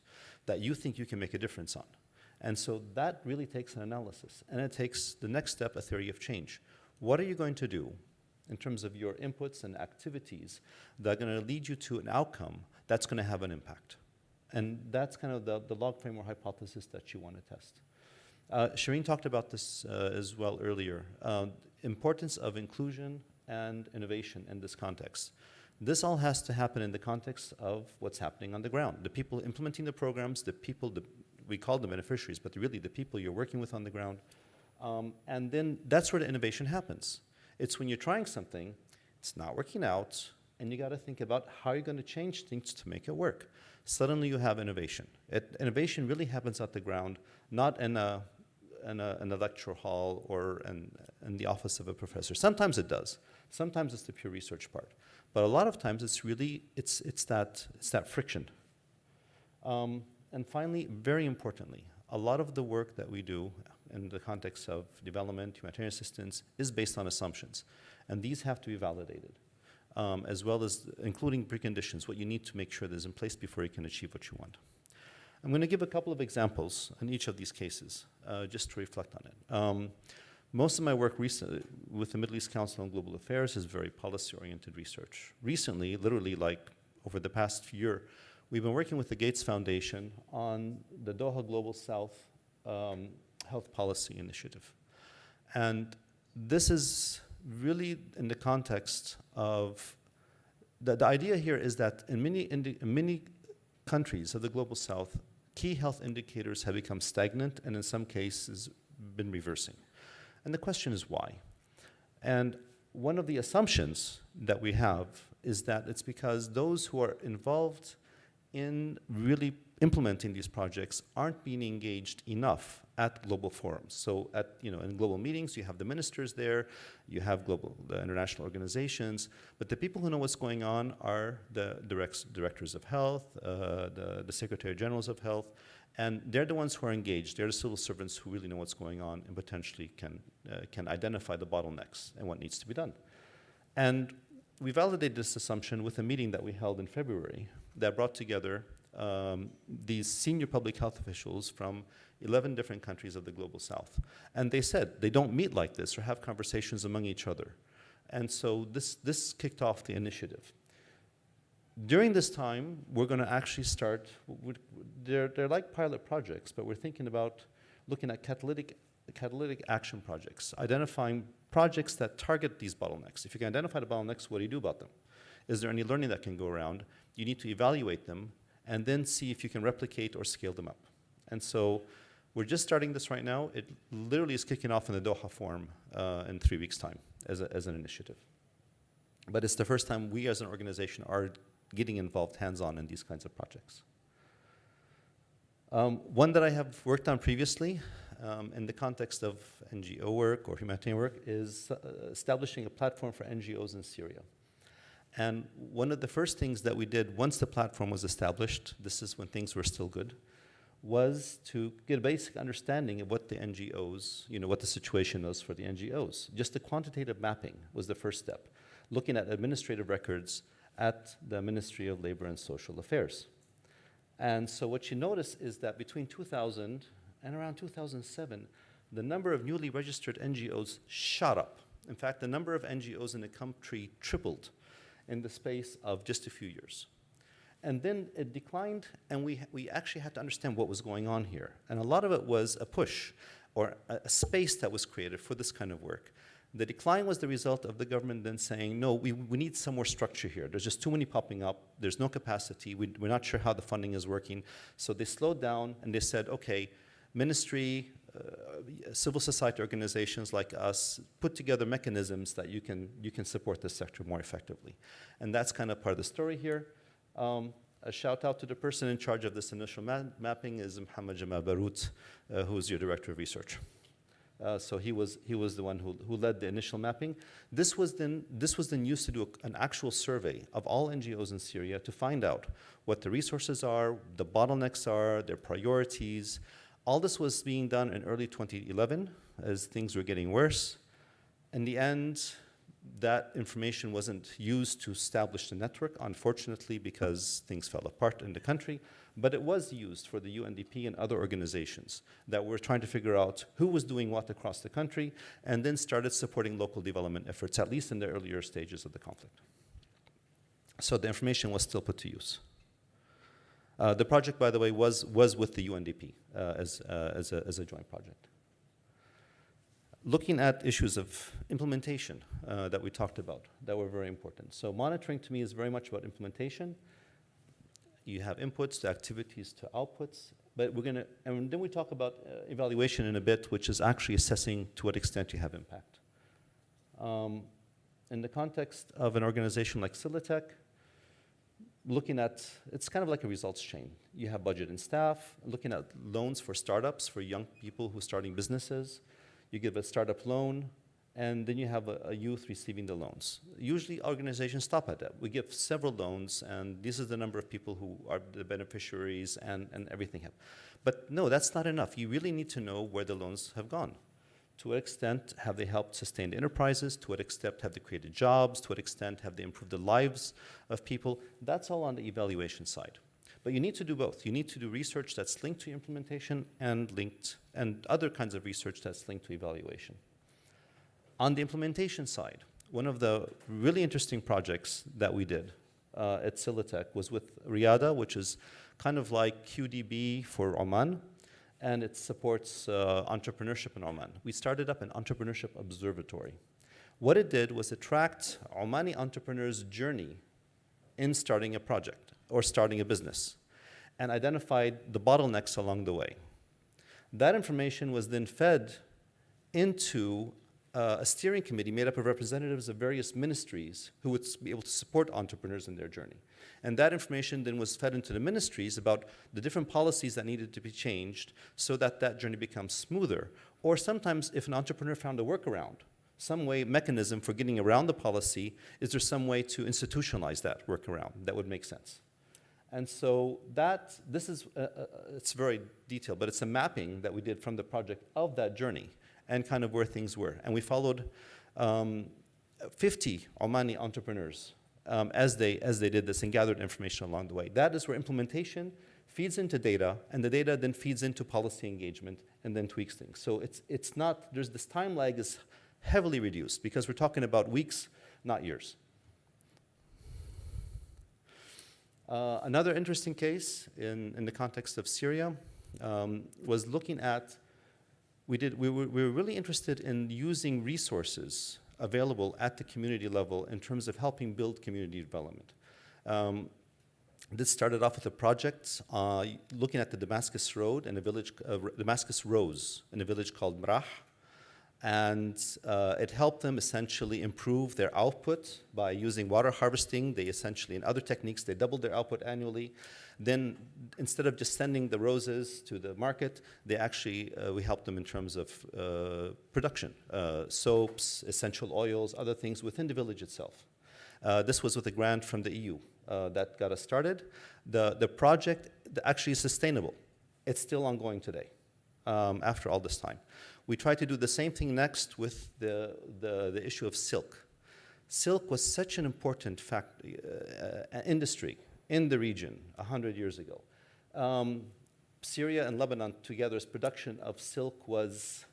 that you think you can make a difference on. And so that really takes an analysis. And it takes the next step, a theory of change. What are you going to do in terms of your inputs and activities that are going to lead you to an outcome that's going to have an impact? And that's kind of the log frame or hypothesis that you want to test. Shireen talked about this as well earlier. Importance of inclusion and innovation in this context. This all has to happen in the context of what's happening on the ground. The people implementing the programs, we call them beneficiaries, but really the people you're working with on the ground. And then that's where the innovation happens. It's when you're trying something, it's not working out, and you got to think about how you're going to change things to make it work. Suddenly you have innovation. Innovation really happens at the ground, not in a lecture hall or in the office of a professor. Sometimes it does. Sometimes it's the pure research part. But a lot of times it's really, it's that friction. And finally, very importantly, a lot of the work that we do in the context of development, humanitarian assistance, is based on assumptions. And these have to be validated. As well as including preconditions, what you need to make sure that is in place before you can achieve what you want. I'm going to give a couple of examples in each of these cases, just to reflect on it. Most of my work recently with the Middle East Council on Global Affairs is very policy-oriented research. Recently, literally like over the past year, we've been working with the Gates Foundation on the Doha Global South Health Policy Initiative. And this is really in the context of, the idea here is that in many countries of the Global South, key health indicators have become stagnant and in some cases been reversing. And the question is why? And one of the assumptions that we have is that it's because those who are involved in really implementing these projects aren't being engaged enough at global forums. So in global meetings, you have the ministers there, you have the international organizations, but the people who know what's going on are the directors of health, the secretary generals of health, and they're the ones who are engaged. They're the civil servants who really know what's going on and potentially can identify the bottlenecks and what needs to be done. And we validated this assumption with a meeting that we held in February that brought together these senior public health officials from 11 different countries of the Global South. And they said they don't meet like this or have conversations among each other. And so this kicked off the initiative. During this time, we're going to actually start, they're like pilot projects, but we're thinking about looking at catalytic action projects, identifying projects that target these bottlenecks. If you can identify the bottlenecks, what do you do about them? Is there any learning that can go around? You need to evaluate them and then see if you can replicate or scale them up. And so we're just starting this right now. It literally is kicking off in the Doha Forum in 3 weeks' time as an initiative. But it's the first time we as an organization are getting involved hands-on in these kinds of projects. One that I have worked on previously in the context of NGO work or humanitarian work is establishing a platform for NGOs in Syria. And one of the first things that we did once the platform was established, this is when things were still good, was to get a basic understanding of what the NGOs, what the situation was for the NGOs. Just the quantitative mapping was the first step, looking at administrative records at the Ministry of Labor and Social Affairs. And so what you notice is that between 2000 and around 2007, the number of newly registered NGOs shot up. In fact, the number of NGOs in the country tripled in the space of just a few years. And then it declined, and we actually had to understand what was going on here. And a lot of it was a push or a space that was created for this kind of work. The decline was the result of the government then saying, no, we need some more structure here. There's just too many popping up. There's no capacity. We're not sure how the funding is working. So they slowed down, and they said, okay, ministry, civil society organizations like us, put together mechanisms that you can support this sector more effectively. And that's kind of part of the story here. A shout out to the person in charge of this initial mapping is Mohammed Jamal Barout, who's your director of research. So he was the one who led the initial mapping. This was then used to do an actual survey of all NGOs in Syria to find out what the resources are, the bottlenecks are, their priorities. All this was being done in early 2011 as things were getting worse. In the end, that information wasn't used to establish the network, unfortunately, because things fell apart in the country. But it was used for the UNDP and other organizations that were trying to figure out who was doing what across the country, and then started supporting local development efforts, at least in the earlier stages of the conflict. So the information was still put to use. The project, by the way, was with the UNDP as a joint project. Looking at issues of implementation that we talked about, that were very important. So monitoring to me is very much about implementation. You have inputs to activities to outputs, but and then we talk about evaluation in a bit, which is actually assessing to what extent you have impact. In the context of an organization like Silitech, looking at, it's kind of like a results chain. You have budget and staff, looking at loans for startups, for young people who are starting businesses. You give a startup loan, and then you have a youth receiving the loans. Usually organizations stop at that. We give several loans, and this is the number of people who are the beneficiaries and everything. But no, that's not enough. You really need to know where the loans have gone. To what extent have they helped sustain the enterprises? To what extent have they created jobs? To what extent have they improved the lives of people? That's all on the evaluation side. But you need to do both. You need to do research that's linked to implementation and other kinds of research that's linked to evaluation. On the implementation side, one of the really interesting projects that we did at Silitech was with Riyadh, which is kind of like QDB for Oman, and it supports entrepreneurship in Oman. We started up an entrepreneurship observatory. What it did was it tracked Omani entrepreneurs' journey in starting a project or starting a business and identified the bottlenecks along the way. That information was then fed into a steering committee made up of representatives of various ministries who would be able to support entrepreneurs in their journey. And that information then was fed into the ministries about the different policies that needed to be changed so that that journey becomes smoother. Or sometimes if an entrepreneur found a workaround, some way, mechanism for getting around the policy, is there some way to institutionalize that workaround that would make sense? And so this is, it's very detailed, but it's a mapping that we did from the project of that journey and kind of where things were. And we followed 50 Omani entrepreneurs as they did this and gathered information along the way. That is where implementation feeds into data, and the data then feeds into policy engagement and then tweaks things. So it's not, there's this time lag is heavily reduced because we're talking about weeks, not years. Another interesting case in the context of Syria was looking at, we were really interested in using resources available at the community level in terms of helping build community development. This started off with a project looking at the Damascus Road in a village, Damascus Rose in a village called Mrah. And it helped them essentially improve their output by using water harvesting. They essentially, in other techniques, they doubled their output annually. Then instead of just sending the roses to the market, they actually, we helped them in terms of production, soaps, essential oils, other things within the village itself. This was with a grant from the EU that got us started. The project actually is sustainable. It's still ongoing today after all this time. We tried to do the same thing next with the issue of silk. Silk was such an important industry in the region 100 years ago. Syria and Lebanon together's production of silk was,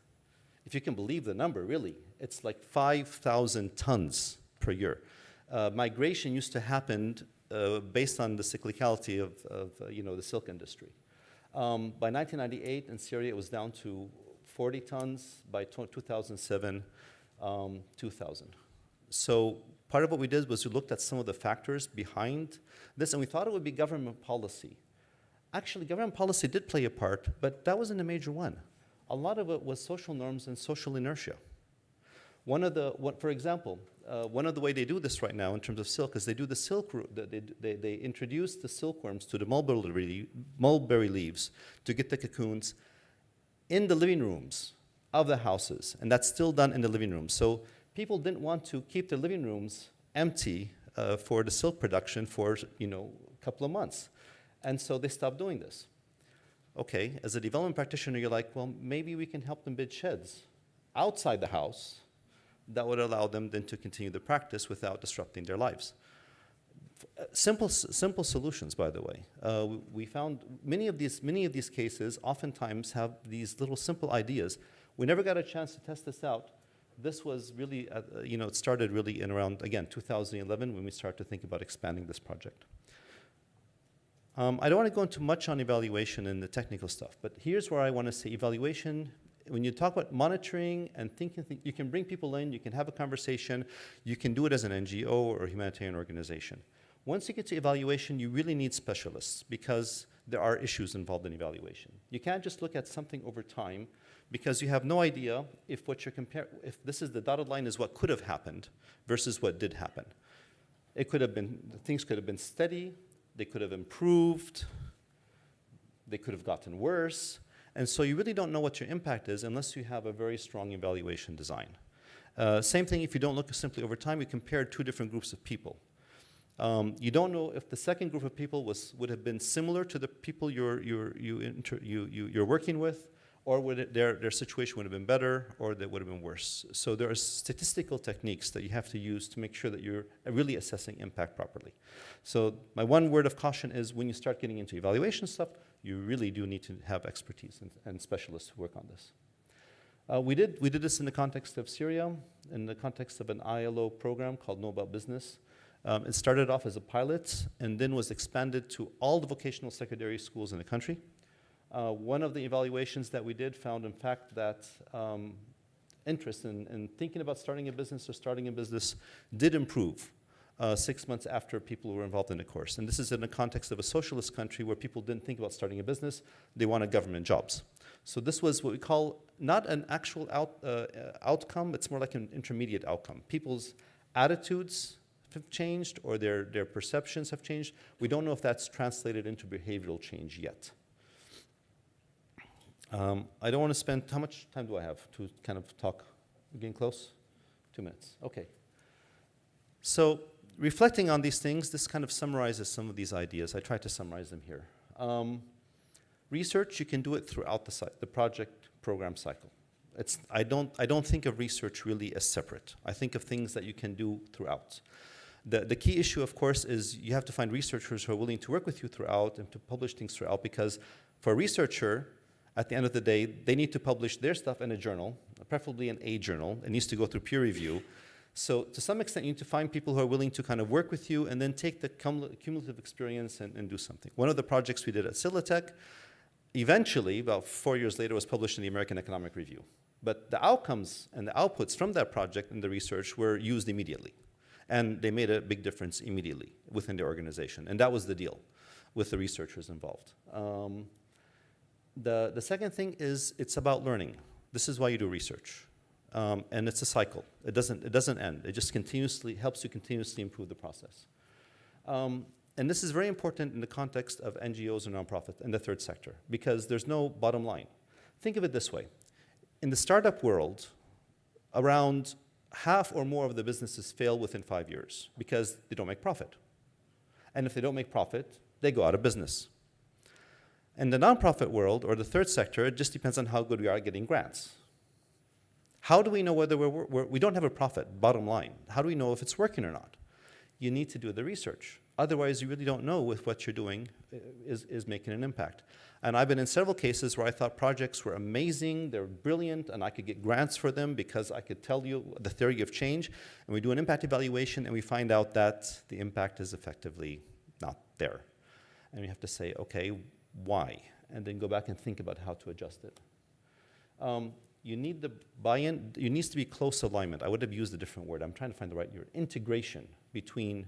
if you can believe the number, really, it's like 5,000 tons per year. Migration used to happen based on the cyclicality of the silk industry. By 1998 in Syria, it was down to 40 tons. By 2007, 2,000. So part of what we did was we looked at some of the factors behind this, and we thought it would be government policy. Actually, government policy did play a part, but that wasn't a major one. A lot of it was social norms and social inertia. For example, one of the way they do this right now in terms of silk is they do the silk, they introduce the silkworms to the mulberry leaves to get the cocoons in the living rooms of the houses, and that's still done in the living rooms. So people didn't want to keep their living rooms empty for the silk production for a couple of months, and so they stopped doing this. Okay, as a development practitioner, you're like, well, maybe we can help them build sheds outside the house that would allow them then to continue the practice without disrupting their lives. Simple solutions, by the way. We found many of these cases oftentimes have these little simple ideas. We never got a chance to test this out. This was really, it started really in around, again, 2011 when we started to think about expanding this project. I don't want to go into much on evaluation and the technical stuff, but here's where I want to say evaluation. When you talk about monitoring and thinking, you can bring people in, you can have a conversation, you can do it as an NGO or a humanitarian organization. Once you get to evaluation, you really need specialists because there are issues involved in evaluation. You can't just look at something over time because you have no idea if what you're if this is the dotted line is what could have happened versus what did happen. It could have been, things could have been steady, they could have improved, they could have gotten worse. And so you really don't know what your impact is unless you have a very strong evaluation design. Same thing if you don't look simply over time, you compare two different groups of people. You don't know if the second group of people would have been similar to the people you're working with, or would their situation would have been better, or that would have been worse. So there are statistical techniques that you have to use to make sure that you're really assessing impact properly. So my one word of caution is when you start getting into evaluation stuff, you really do need to have expertise and specialists who work on this. We did this in the context of Syria, in the context of an ILO program called Know About Business. It started off as a pilot and then was expanded to all the vocational secondary schools in the country. One of the evaluations that we did found, in fact, that interest in thinking about starting a business or starting a business did improve 6 months after people were involved in the course. And this is in the context of a socialist country where people didn't think about starting a business, they wanted government jobs. So this was what we call not an actual outcome, it's more like an intermediate outcome. People's attitudes have changed or their perceptions have changed. We don't know if that's translated into behavioral change yet. I don't want to spend, how much time do I have to kind of talk? We're getting close? 2 minutes, okay. So reflecting on these things, this kind of summarizes some of these ideas. I tried to summarize them here. Research, you can do it throughout the project program cycle. I don't think of research really as separate. I think of things that you can do throughout. The key issue, of course, is you have to find researchers who are willing to work with you throughout and to publish things throughout, because for a researcher, at the end of the day, they need to publish their stuff in a journal, preferably in a journal. It needs to go through peer review. So to some extent, you need to find people who are willing to kind of work with you and then take the cumulative experience and do something. One of the projects we did at Silatech, eventually, about 4 years later, was published in the American Economic Review. But the outcomes and the outputs from that project and the research were used immediately. And they made a big difference immediately within the organization. And that was the deal with the researchers involved. The second thing is it's about learning. This is why you do research. and it's a cycle. It doesn't end. It just continuously helps you continuously improve the process. And this is very important in the context of NGOs and nonprofits in the third sector, because there's no bottom line. Think of it this way. In the startup world, around half or more of the businesses fail within 5 years because they don't make profit. And if they don't make profit, they go out of business. In the nonprofit world, or the third sector, it just depends on how good we are at getting grants. How do we know whether we don't have a profit, bottom line? How do we know if it's working or not? You need to do the research. Otherwise, you really don't know if what you're doing is making an impact. And I've been in several cases where I thought projects were amazing, they're brilliant, and I could get grants for them because I could tell you the theory of change. And we do an impact evaluation, and we find out that the impact is effectively not there. And we have to say, okay, why? And then go back and think about how to adjust it. You need the buy-in. There needs to be close alignment. I would have used a different word. I'm trying to find the right word. Integration between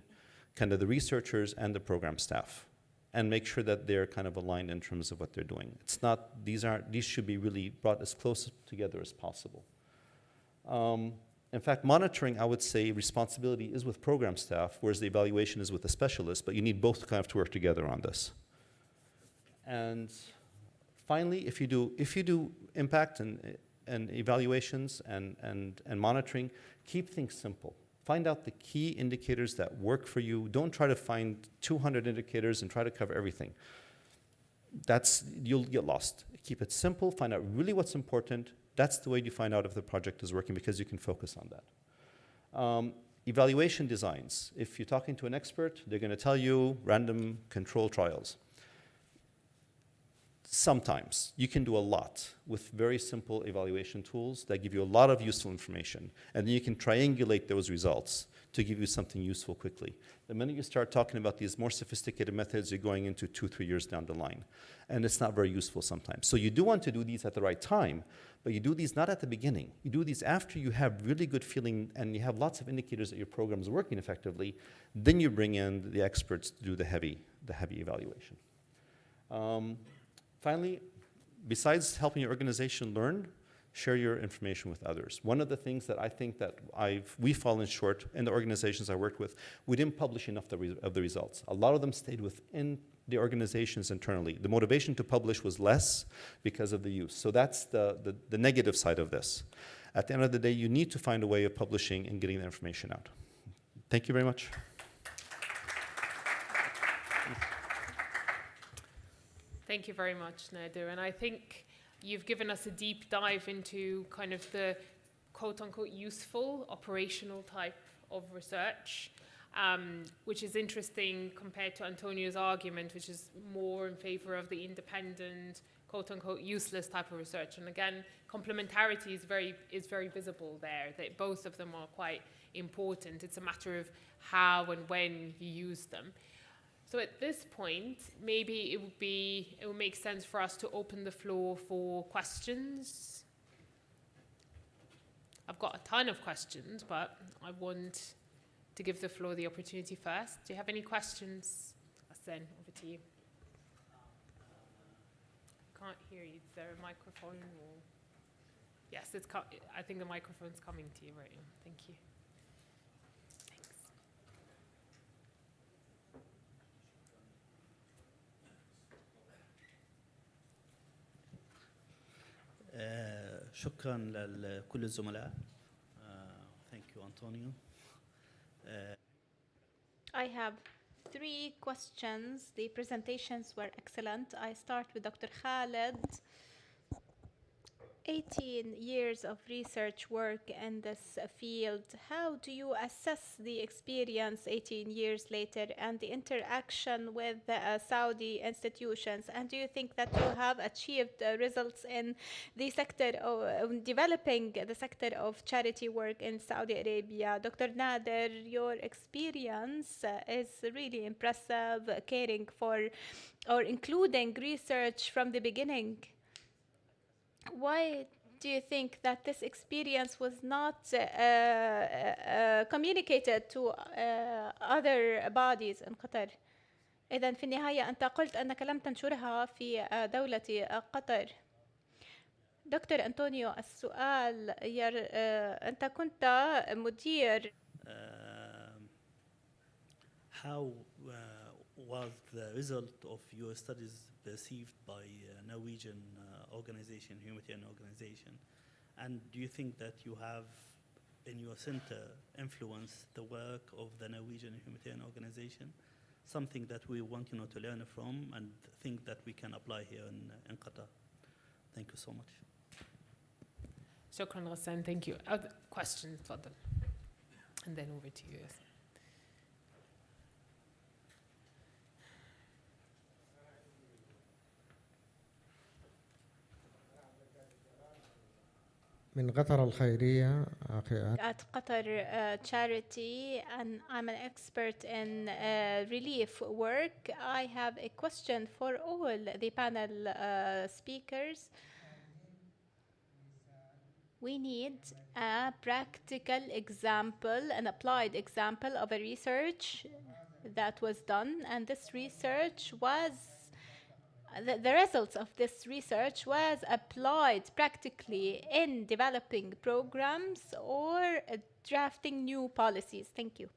kind of the researchers and the program staff, and make sure that they're kind of aligned in terms of what they're doing. It's not, these should be really brought as close together as possible. In fact, monitoring, I would say, responsibility is with program staff, whereas the evaluation is with the specialist, but you need both kind of to work together on this. And finally, if you do impact and evaluations and monitoring, keep things simple. Find out the key indicators that work for you. Don't try to find 200 indicators and try to cover everything. You'll get lost. Keep it simple, find out really what's important. That's the way you find out if the project is working, because you can focus on that. Evaluation designs. If you're talking to an expert, they're going to tell you random control trials. Sometimes you can do a lot with very simple evaluation tools that give you a lot of useful information, and then you can triangulate those results to give you something useful quickly. The minute you start talking about these more sophisticated methods, you're going into 2-3 years down the line, and it's not very useful sometimes. So you do want to do these at the right time, but you do these not at the beginning. You do these after you have really good feeling and you have lots of indicators that your program is working effectively. Then you bring in the experts to do the heavy evaluation. Finally, besides helping your organization learn, share your information with others. One of the things that I think that we've fallen short in the organizations I worked with, we didn't publish enough of the results. A lot of them stayed within the organizations internally. The motivation to publish was less because of the use. So that's the negative side of this. At the end of the day, you need to find a way of publishing and getting the information out. Thank you very much. Thank you very much, Nader. And I think you've given us a deep dive into kind of the quote-unquote useful operational type of research, which is interesting compared to Antonio's argument, which is more in favor of the independent, quote-unquote useless type of research. And again, complementarity is very visible there. That both of them are quite important. It's a matter of how and when you use them. So at this point, maybe it would make sense for us to open the floor for questions. I've got a ton of questions, but I want to give the floor the opportunity first. Do you have any questions? Hassan, over to you. Can't hear you. Is there a microphone? Or? Yes, I think the microphone's coming to you right now. Thank you. شكرا لكل الزملاء. Thank you, Antonio. I have 3 questions. The presentations were excellent. I start with Dr. Khaled. 18 years of research work in this field. How do you assess the experience 18 years later and the interaction with Saudi institutions? And do you think that you have achieved results in the sector of developing the sector of charity work in Saudi Arabia? Dr. Nader, your experience is really impressive, caring for or including research from the beginning. Why do you think that this experience was not communicated to other bodies in قطر؟ إذن في النهاية أنت قلت أنك لم تنشرها في دولة قطر. دكتور أنطونيو السؤال أنت كنت مدير how was the result of your studies perceived by Norwegian organization, humanitarian organization? And do you think that you have in your center influenced the work of the Norwegian humanitarian organization? Something that we want to learn from and think that we can apply here in Qatar. Thank you so much. شكرا غسان. Thank you. Other questions, تفضل. And then over to you. Yes. من قطر الخيرية At Qatar Charity, and I'm an expert in relief work. I have a question for all the panel speakers. We need a practical example, an applied example of a research that was done, and this research was the results of this research was applied practically in developing programs or drafting new policies. Thank you.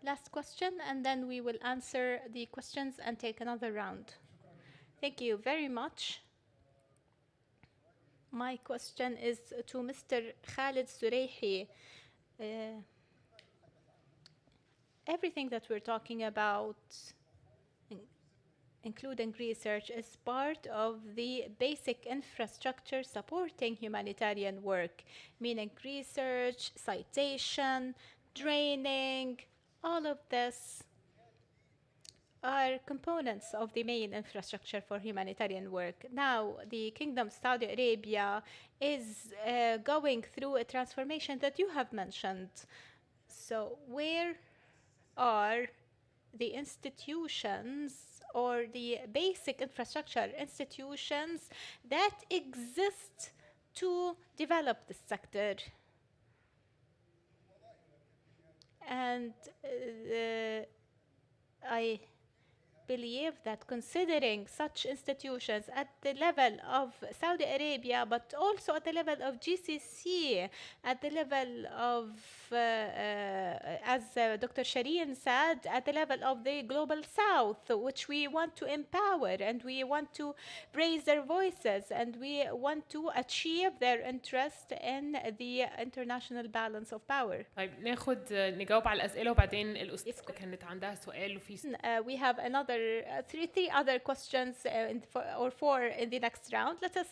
Last question, and then we will answer the questions and take another round. Thank you very much. My question is to Mr. Khaled Sirehi. Everything that we're talking about, including research, is part of the basic infrastructure supporting humanitarian work, meaning research, citation, training, all of this are components of the main infrastructure for humanitarian work. Now, the Kingdom of Saudi Arabia is going through a transformation that you have mentioned. So where are the institutions or the basic infrastructure institutions that exist to develop this sector? And I believe that considering such institutions at the level of Saudi Arabia, but also at the level of GCC, at the level of, as Dr. Shireen said, at the level of the Global South, which we want to empower and we want to raise their voices and we want to achieve their interest in the international balance of power. طيب نجاوب على الأسئلة وبعدين الأستاذة كانت عندها سؤال وفي We have another three other questions or four in the next round. Let us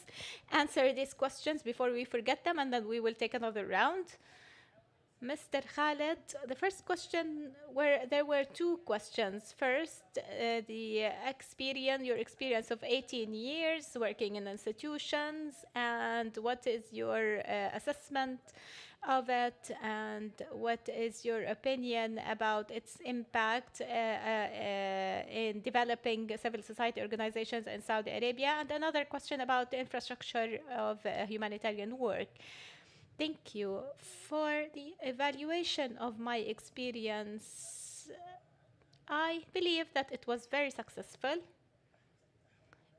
answer these questions before we forget them, and then we will take another round. Mr. Khaled, the first question, there were two questions. First, your experience of 18 years working in institutions, and what is your assessment of it, and what is your opinion about its impact in developing civil society organizations in Saudi Arabia, and another question about the infrastructure of humanitarian work. Thank you. For the evaluation of my experience, I believe that it was very successful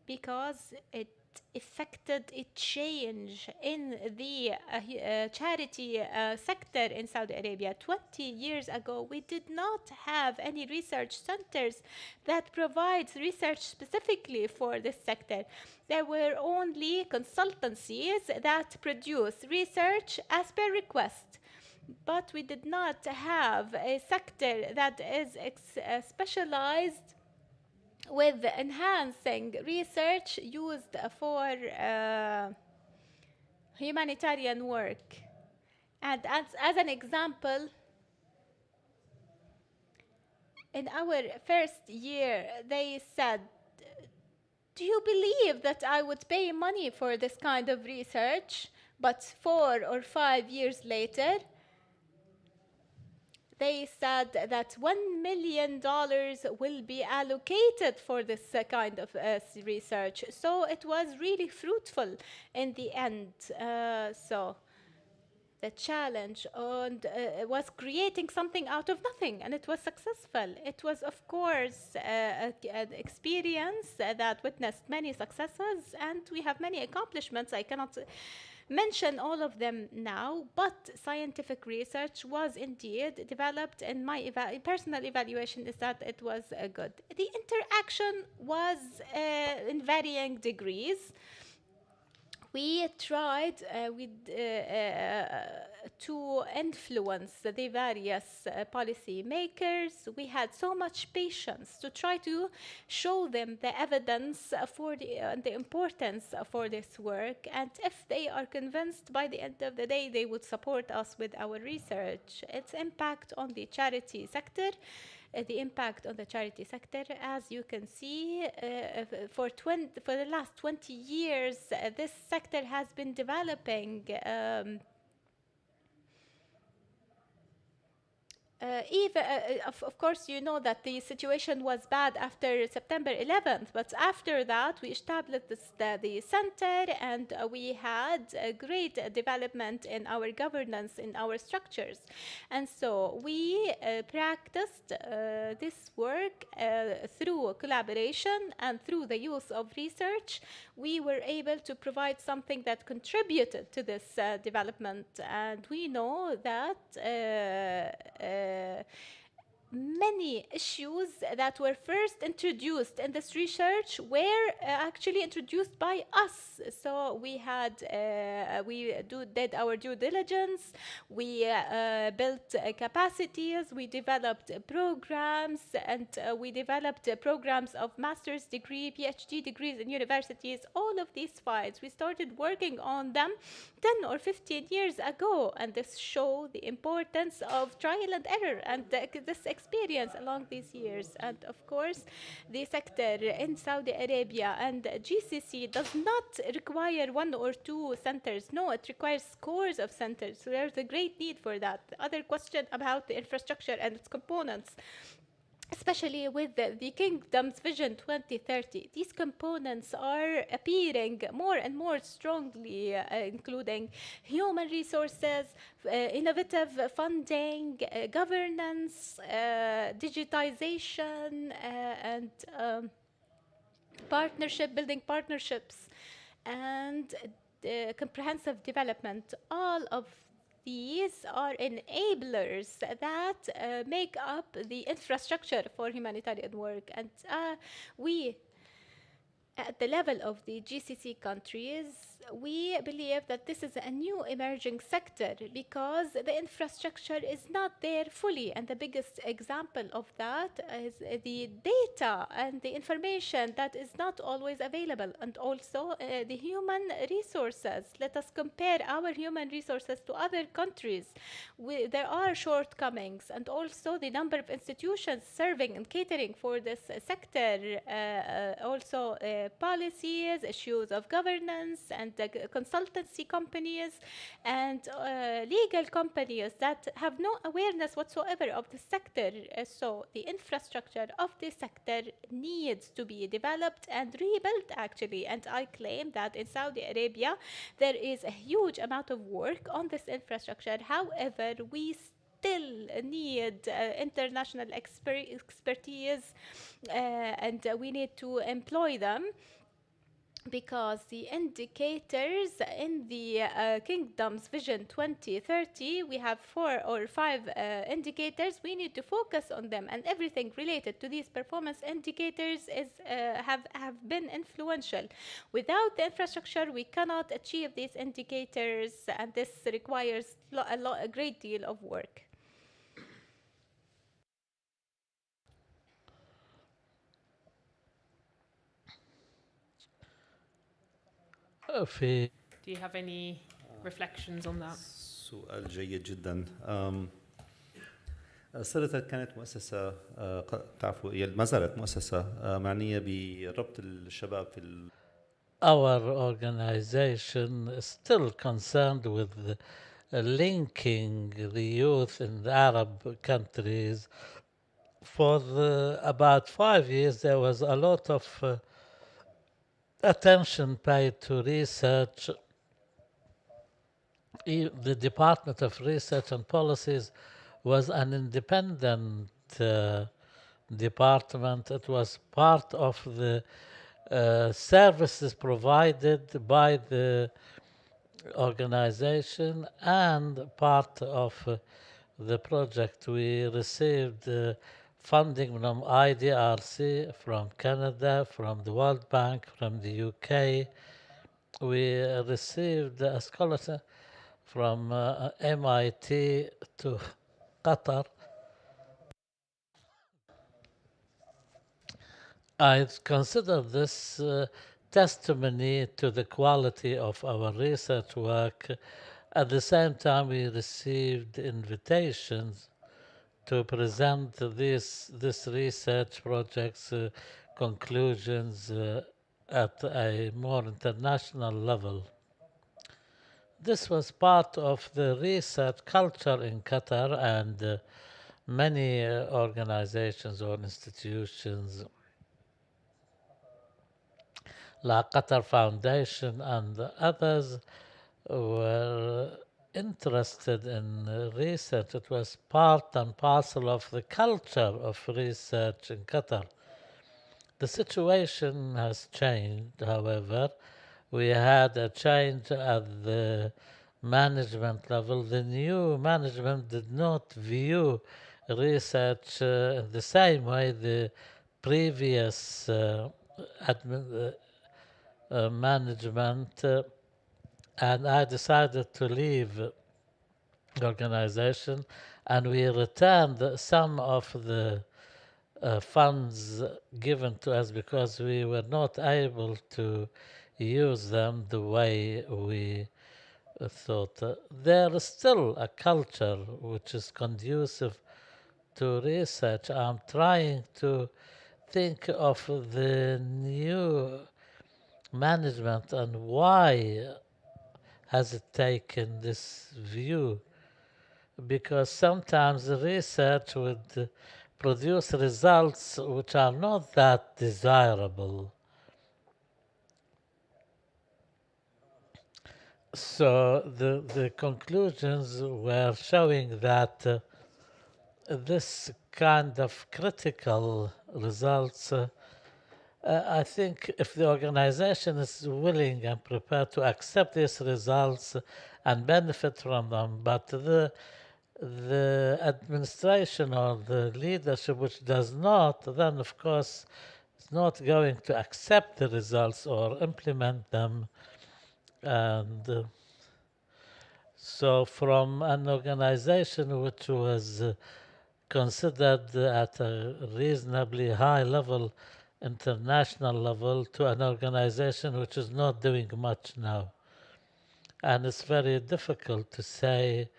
because it effected a change in the charity sector in Saudi Arabia. 20 years ago, we did not have any research centers that provides research specifically for this sector. There were only consultancies that produce research as per request. But we did not have a sector that is specialized with enhancing research used for humanitarian work. And as an example, in our first year, they said, "Do you believe that I would pay money for this kind of research?" But 4 or 5 years later, they said that $1 million will be allocated for this kind of research. So it was really fruitful in the end. So the challenge and was creating something out of nothing, and it was successful. It was, of course, an experience that witnessed many successes, and we have many accomplishments. I cannot mention all of them now, but scientific research was indeed developed, and my personal evaluation is that it was good. The interaction was in varying degrees. We tried to influence the various policy makers. We had so much patience to try to show them the evidence for the importance for this work. And if they are convinced, by the end of the day, they would support us with our research. Its impact on the charity sector. The impact on the charity sector, as you can see, for the last 20 years, this sector has been developing. Of course, you know that the situation was bad after September 11th, but after that, we established the center, and we had a great development in our governance, in our structures. And so we practiced this work through collaboration and through the use of research. We were able to provide something that contributed to this development, and we know that many issues that were first introduced in this research were actually introduced by us. So we had did our due diligence, we built capacities, we developed programs, and we developed programs of master's degree, PhD degrees in universities. All of these files, we started working on them 10 or 15 years ago, and this show the importance of trial and error and this experience along these years. And of course, the sector in Saudi Arabia and GCC does not require one or two centers. No, it requires scores of centers. So there's a great need for that. The other question about the infrastructure and its components, especially with the Kingdom's Vision 2030. These components are appearing more and more strongly, including human resources, innovative funding, governance, digitization, and building partnerships, and comprehensive development. All of these are enablers that make up the infrastructure for humanitarian work. And we, at the level of the GCC countries, we believe that this is a new emerging sector because the infrastructure is not there fully. And the biggest example of that is the data and the information that is not always available. And also the human resources. Let us compare our human resources to other countries. There are shortcomings, and also the number of institutions serving and catering for this sector, also policies, issues of governance, and consultancy companies and legal companies that have no awareness whatsoever of the sector. So the infrastructure of the sector needs to be developed and rebuilt, actually. And I claim that in Saudi Arabia, there is a huge amount of work on this infrastructure. However, we still need international expertise, and we need to employ them, because the indicators in the Kingdom's Vision 2030, we have 4 or 5 indicators. We need to focus on them, and everything related to these performance indicators is have been influential. Without the infrastructure, we cannot achieve these indicators, and this requires a great deal of work. في Do you have any reflections on that? سؤال جيد جدا. صرت كانت مؤسسة تعرفوا ما زالت مؤسسة معنية بربط الشباب في our organization is still concerned with linking the youth in the Arab countries. For about 5 years, there was a lot of attention paid to research The Department of Research and Policies was an independent department. It was part of the services provided by the organization and part of the project. We received funding from IDRC, from Canada, from the World Bank, from the UK. We received a scholarship from MIT to Qatar. I consider this testimony to the quality of our research work. At the same time, we received invitations to present this research project's conclusions at a more international level. This was part of the research culture in Qatar, and many organizations or institutions like Qatar Foundation and others were interested in research. It was part and parcel of the culture of research in Qatar. The situation has changed, however. We had a change at the management level. The new management did not view research in the same way the previous management, and I decided to leave the organization, and we returned some of the funds given to us because we were not able to use them the way we thought. There is still a culture which is conducive to research. I'm trying to think of the new management and why has it taken this view, because sometimes the research would produce results which are not that desirable. So the conclusions were showing that this kind of critical results, I think if the organization is willing and prepared to accept these results and benefit from them, but the administration or the leadership which does not, then of course is not going to accept the results or implement them. And so from an organization which was considered at a reasonably high level, international level, to an organization which is not doing much now. And it's very difficult to say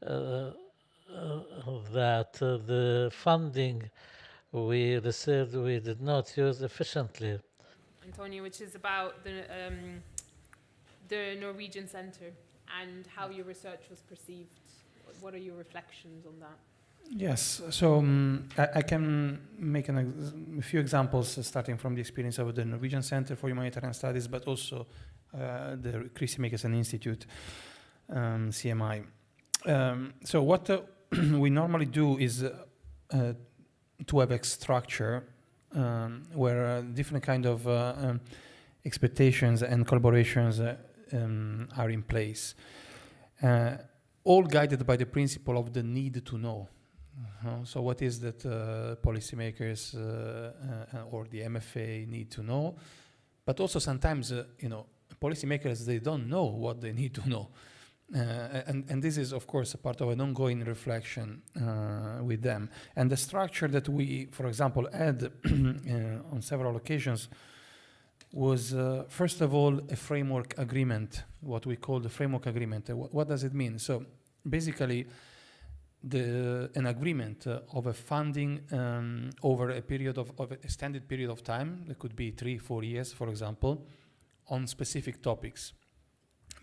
that the funding we received we did not use efficiently. Antonio, which is about the Norwegian Centre and how your research was perceived. What are your reflections on that? Yes, so I can make a few examples starting from the experience of the Norwegian Center for Humanitarian Studies, but also the Christie Michelsen Institute, CMI. So what we normally do is to have a structure where different kind of expectations and collaborations are in place, all guided by the principle of the need to know. So what is that policymakers or the MFA need to know? But also sometimes, policymakers, they don't know what they need to know. And this is, of course, a part of an ongoing reflection with them. And the structure that we, for example, had on several occasions was, first of all, a framework agreement, what we call the framework agreement. What does it mean? So basically, an agreement of a funding over a period of extended period of time, that could be 3-4 years, for example, on specific topics.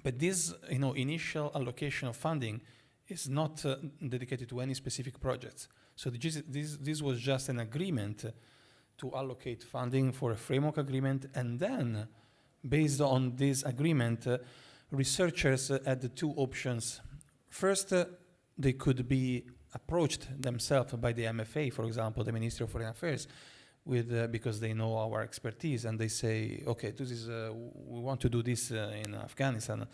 But this, initial allocation of funding is not dedicated to any specific projects. So this was just an agreement to allocate funding for a framework agreement, and then, based on this agreement, researchers had the two options. First, they could be approached themselves by the MFA, for example, the Ministry of Foreign Affairs, with because they know our expertise, and they say, okay, this is we want to do this in Afghanistan.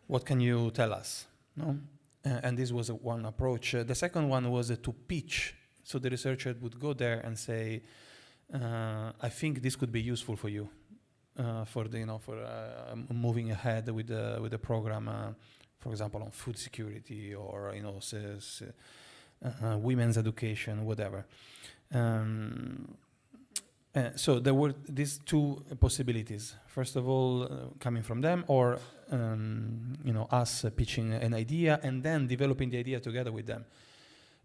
What can you tell us? No? And this was one approach. The second one was to pitch. So the researcher would go there and say, I think this could be useful for you, for moving ahead with the program, for example, on food security or women's education, whatever. So there were these two possibilities. First of all, coming from them, or us pitching an idea and then developing the idea together with them.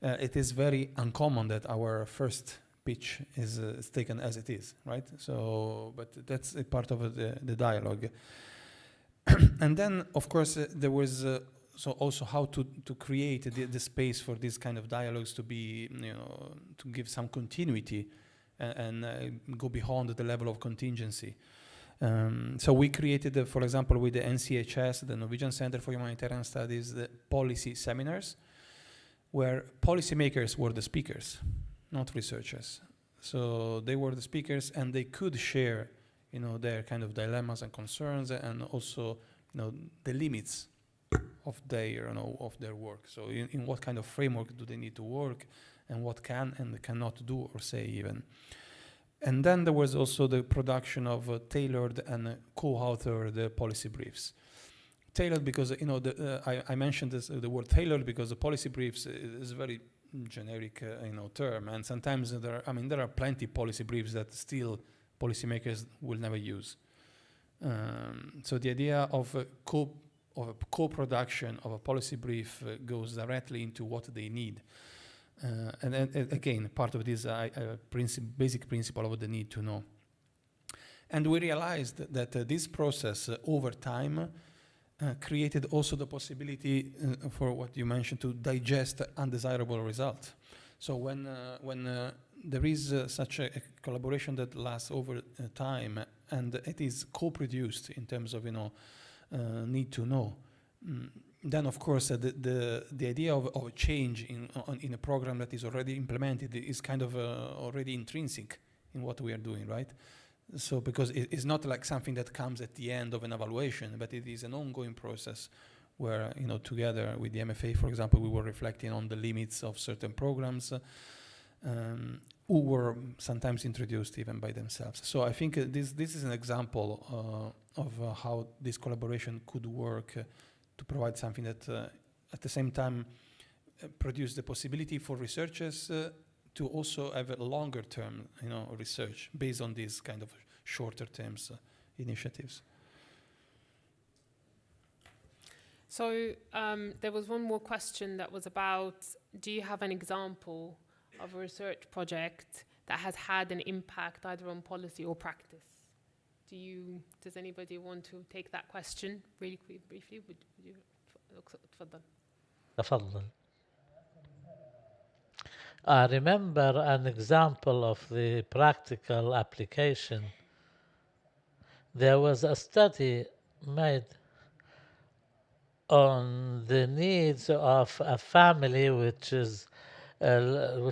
It is very uncommon that our first pitch is taken as it is, right? So, but that's a part of the dialogue. And then, of course, there was so also how to create the space for this kind of dialogues to be, to give some continuity and go beyond the level of contingency. So we created, for example, with the NCHS, the Norwegian Center for Humanitarian Studies, the policy seminars, where policymakers were the speakers, not researchers. So they were the speakers, and they could share, their kind of dilemmas and concerns, and also, the limits of their work. So in what kind of framework do they need to work, and what can and cannot do or say even. And then there was also the production of tailored and co-authored policy briefs. Tailored because, I mentioned the word tailored because the policy briefs is a very generic, term, and sometimes there are plenty policy briefs that still policymakers will never use. So the idea of a co-production of a policy brief goes directly into what they need. And again, part of this basic principle of the need to know. And we realized that this process over time created also the possibility for what you mentioned to digest undesirable results. So when there is such a collaboration that lasts over time and it is co-produced in terms of need to know, then of course the idea of a change in a program that is already implemented is kind of already intrinsic in what we are doing, right? So because it's not like something that comes at the end of an evaluation, but it is an ongoing process where, together with the MFA, for example, we were reflecting on the limits of certain programs who were sometimes introduced even by themselves. So I think this is an example of how this collaboration could work to provide something that at the same time produce the possibility for researchers to also have a longer term, research based on these kind of shorter terms initiatives. So there was one more question that was about, do you have an example of a research project that has had an impact either on policy or practice? Does anybody want to take that question really briefly? Would you تفضل. تفضل. I remember an example of the practical application. There was a study made on the needs of a family which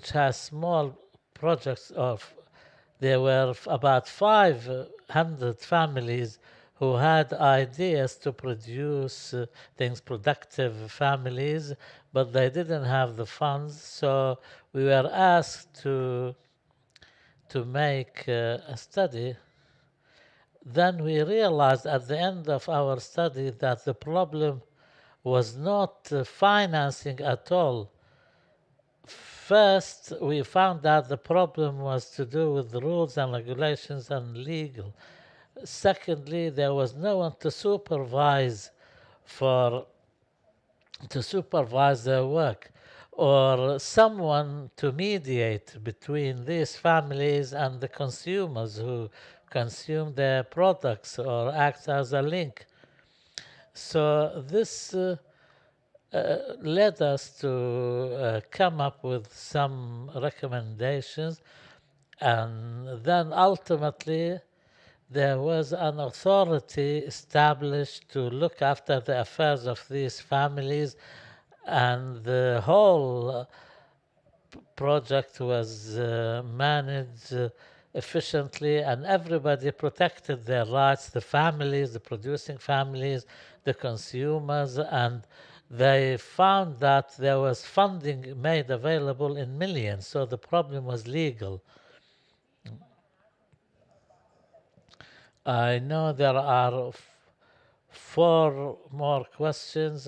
has small projects of. There were about 500 families who had ideas to produce things, productive families, but they didn't have the funds. So we were asked to make a study. Then we realized at the end of our study that the problem was not financing at all. First, we found that the problem was to do with the rules and regulations and legal. Secondly, there was no one to supervise their work, or someone to mediate between these families and the consumers who consume their products or act as a link. So this led us to come up with some recommendations, and then ultimately there was an authority established to look after the affairs of these families, and the whole project was managed efficiently, and everybody protected their rights, the families, the producing families, the consumers, and they found that there was funding made available in millions, so the problem was legal. I know there are four more questions.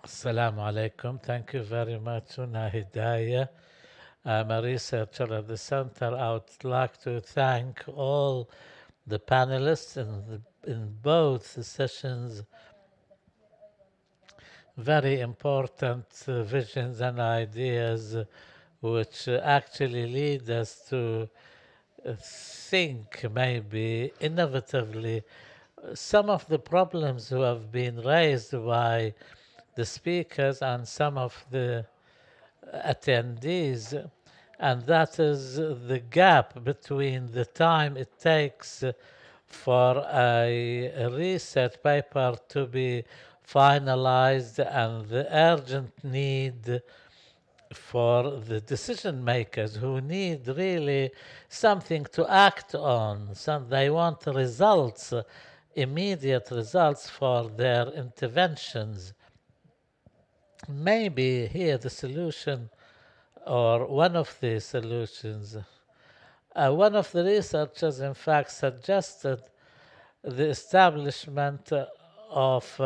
Assalamu alaikum. Thank you very much, Una Hidayah. I'm a researcher at the center. I would like to thank all the panelists in both sessions. Very important visions and ideas which actually lead us to think maybe innovatively some of the problems who have been raised by the speakers and some of the attendees, and that is the gap between the time it takes for a research paper to be finalized and the urgent need for the decision makers who need really something to act on. They want results, immediate results for their interventions. Maybe here the solution, or one of the solutions, one of the researchers in fact suggested the establishment of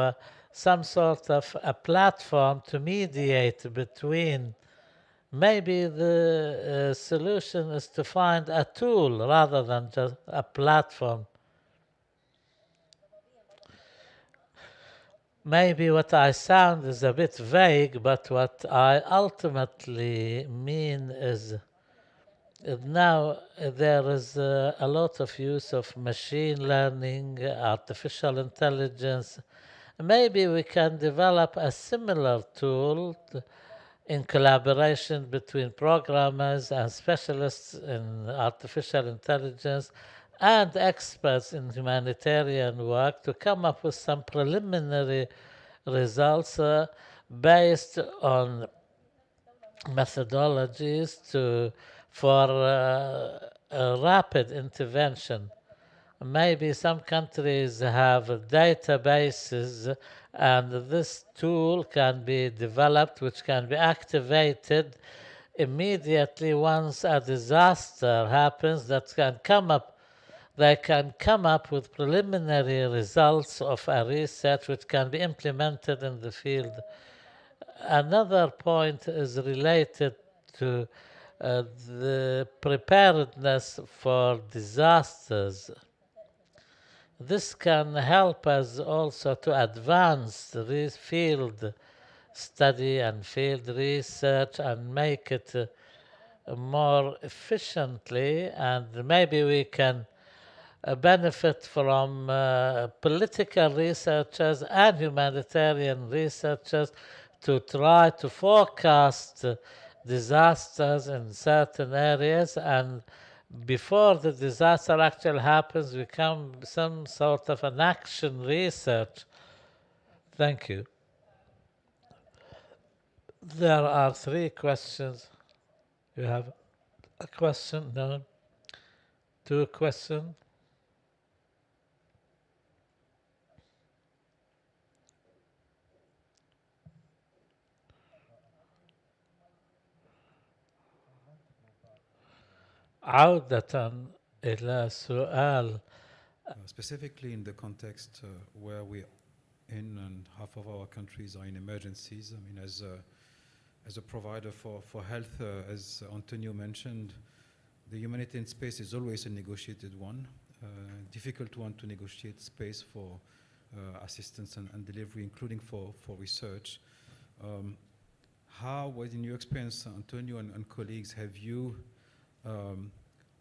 some sort of a platform to mediate between. Maybe the solution is to find a tool rather than just a platform. Maybe what I sound is a bit vague, but what I ultimately mean is now there is a lot of use of machine learning, artificial intelligence. Maybe we can develop a similar tool in collaboration between programmers and specialists in artificial intelligence and experts in humanitarian work to come up with some preliminary results based on methodologies for rapid intervention. Maybe some countries have databases and this tool can be developed which can be activated immediately once a disaster happens. They can come up with preliminary results of a research which can be implemented in the field. Another point is related to the preparedness for disasters. This can help us also to advance the field study and field research and make it more efficiently, and maybe we can benefit from political researchers and humanitarian researchers to try to forecast disasters in certain areas, and before the disaster actually happens, become some sort of an action research. Thank you. There are 3 questions. You have a question? No? 2 questions? عودة إلى سؤال. Specifically in the context where we're in and half of our countries are in emergencies. I mean, as a provider for health, as Antonio mentioned, the humanitarian space is always a negotiated one, difficult one to negotiate space for assistance and delivery, including for research. How, in your experience, Antonio and colleagues, have you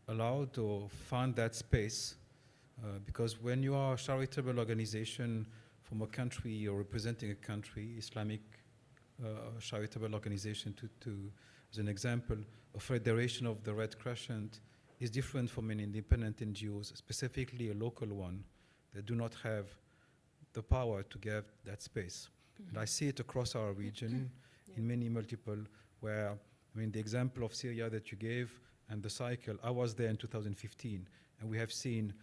allowed or found that space? Because when you are a charitable organization from a country or representing a country, Islamic charitable organization as an example, a federation of the Red Crescent is different from an independent NGOs, specifically a local one, that do not have the power to give that space. And I see it across our region in many multiple where, I mean, the example of Syria that you gave and the cycle, I was there in 2015, and we have seen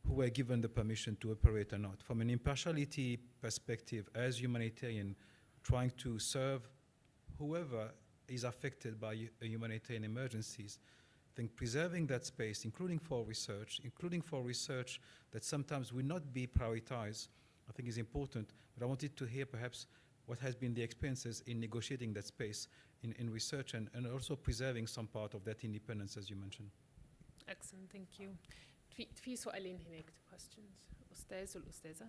who were given the permission to operate or not. From an impartiality perspective, as humanitarian, trying to serve whoever is affected by humanitarian emergencies, I think preserving that space, including for research that sometimes will not be prioritized, I think is important. But I wanted to hear perhaps what has been the experiences in negotiating that space in research and also preserving some part of that independence, as you mentioned. Excellent, thank you. في سؤالين هناك questions أستاذ والأستاذة.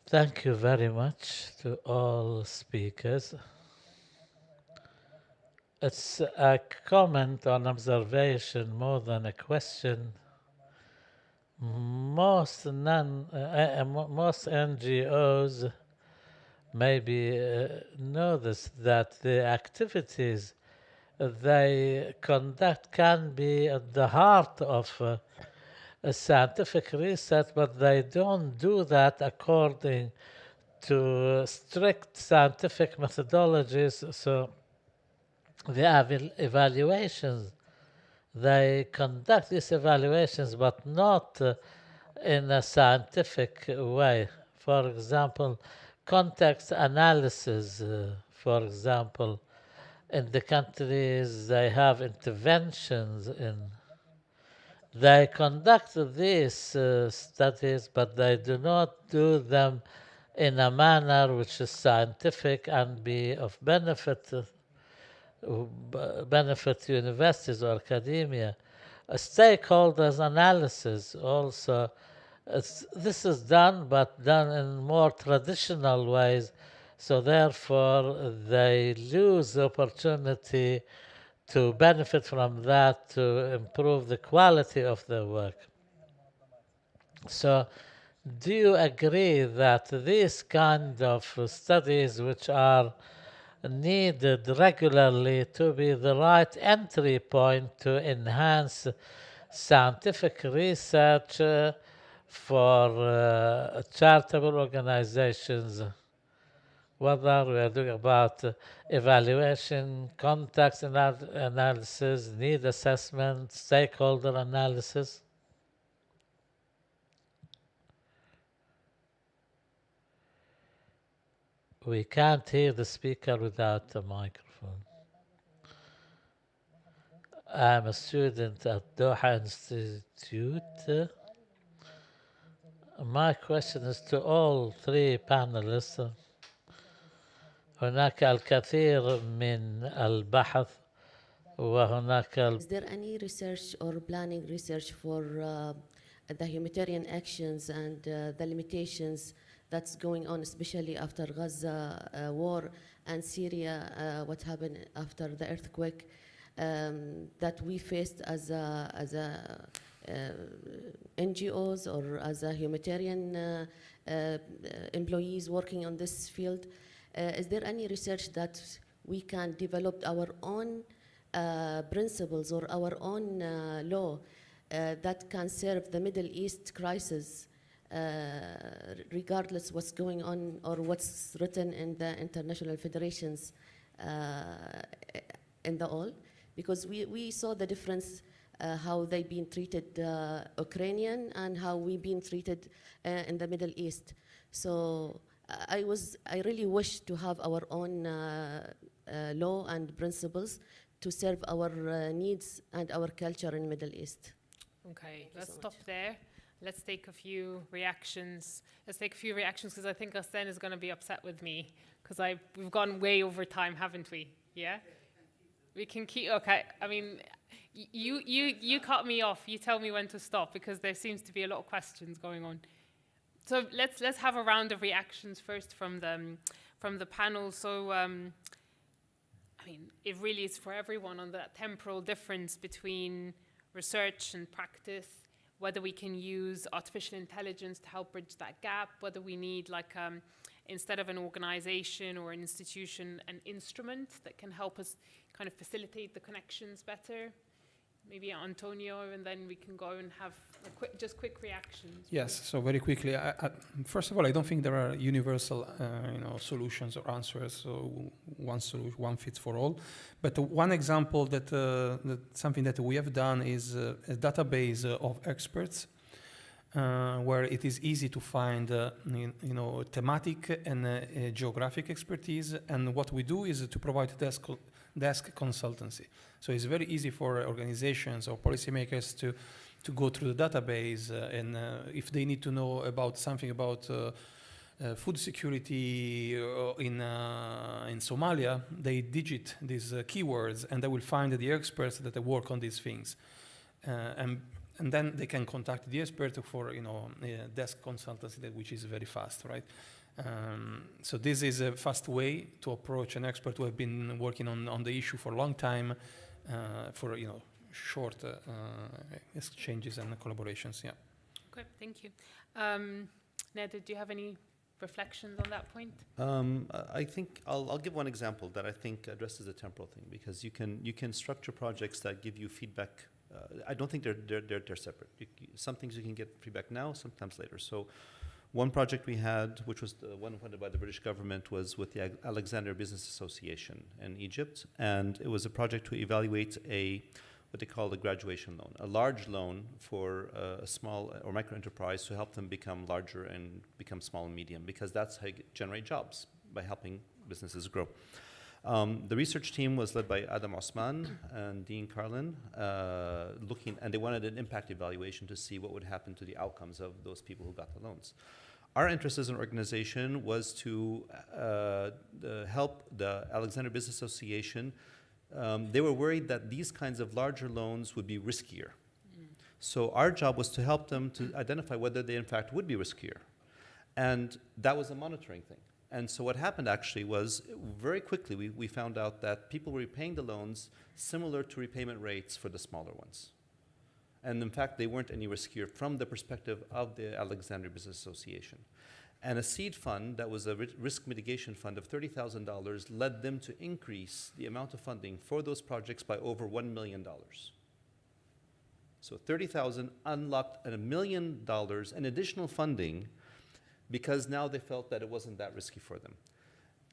Thank you very much to all speakers. It's a comment on observation more than a question. Most NGOs maybe know this, that the activities they conduct can be at the heart of a scientific research, but they don't do that according to strict scientific methodologies. So the evaluations, they conduct these evaluations, but not in a scientific way. For example, context analysis, for example, in the countries they have interventions in. They conduct these studies, but they do not do them in a manner which is scientific and be of benefit to universities or academia. A stakeholders analysis also, this is done, but done in more traditional ways. So therefore, they lose the opportunity to benefit from that, to improve the quality of their work. So do you agree that these kind of studies, which are needed regularly to be the right entry point to enhance scientific research for charitable organizations, whether we are doing about evaluation, context analysis, need assessment, stakeholder analysis? We can't hear the speaker without a microphone. I'm a student at Doha Institute. My question is to all three panelists. هناك الكثير من البحث وهناك Is there any research or planning research for the humanitarian actions and the limitations that's going on, especially after Gaza war and Syria, what happened after the earthquake, that we faced as NGOs or as a humanitarian employees working on this field? Is there any research that we can develop our own principles or our own law that can serve the Middle East crisis, regardless what's going on or what's written in the international federations in the all? Because we saw the difference, how they've been treated Ukrainian and how we've been treated in the Middle East. So I really wish to have our own law and principles to serve our needs and our culture in Middle East. Okay, let's stop there. Let's take a few reactions. Because I think Asen is going to be upset with me because we've gone way over time, haven't we? Yeah? We can keep, okay. I mean, you cut me off. You tell me when to stop because there seems to be a lot of questions going on. So let's have a round of reactions first from the panel. So, I mean, it really is for everyone on that temporal difference between research and practice, whether we can use artificial intelligence to help bridge that gap, whether we need like instead of an organization or an institution, an instrument that can help us kind of facilitate the connections better. Maybe Antonio, and then we can go and have just quick reactions. Yes, so very quickly, first of all, I don't think there are universal solutions or answers, so one solution, one fits for all. But one example that something that we have done is a database of experts where it is easy to find thematic and geographic expertise. And what we do is to provide desk consultancy. So it's very easy for organizations or policymakers to go through the database and if they need to know about something about food security in Somalia, they digit these keywords and they will find the experts that work on these things. And then they can contact the expert for desk consultancy, which is very fast, right? So this is a fast way to approach an expert who have been working on the issue for a long time, for short exchanges and collaborations. Yeah. Okay, thank you. Nader, do you have any reflections on that point? I think I'll give one example that I think addresses the temporal thing, because you can structure projects that give you feedback. I don't think they're separate. Some things you can get feedback now, sometimes later. So one project we had, which was the one funded by the British government, was with the Alexander Business Association in Egypt. And it was a project to evaluate what they call a graduation loan, a large loan for a small or micro enterprise to help them become larger and become small and medium, because that's how you generate jobs, by helping businesses grow. The research team was led by Adam Osman and Dean Carlin, and they wanted an impact evaluation to see what would happen to the outcomes of those people who got the loans. Our interest as an organization was to help the Alexander Business Association. They were worried that these kinds of larger loans would be riskier. So our job was to help them to identify whether they in fact would be riskier. And that was a monitoring thing. And so what happened actually was, very quickly we found out that people were repaying the loans similar to repayment rates for the smaller ones. And in fact, they weren't any riskier from the perspective of the Alexander Business Association. And a seed fund that was a risk mitigation fund of $30,000 led them to increase the amount of funding for those projects by over $1 million. So 30,000 unlocked $1 million in additional funding, because now they felt that it wasn't that risky for them.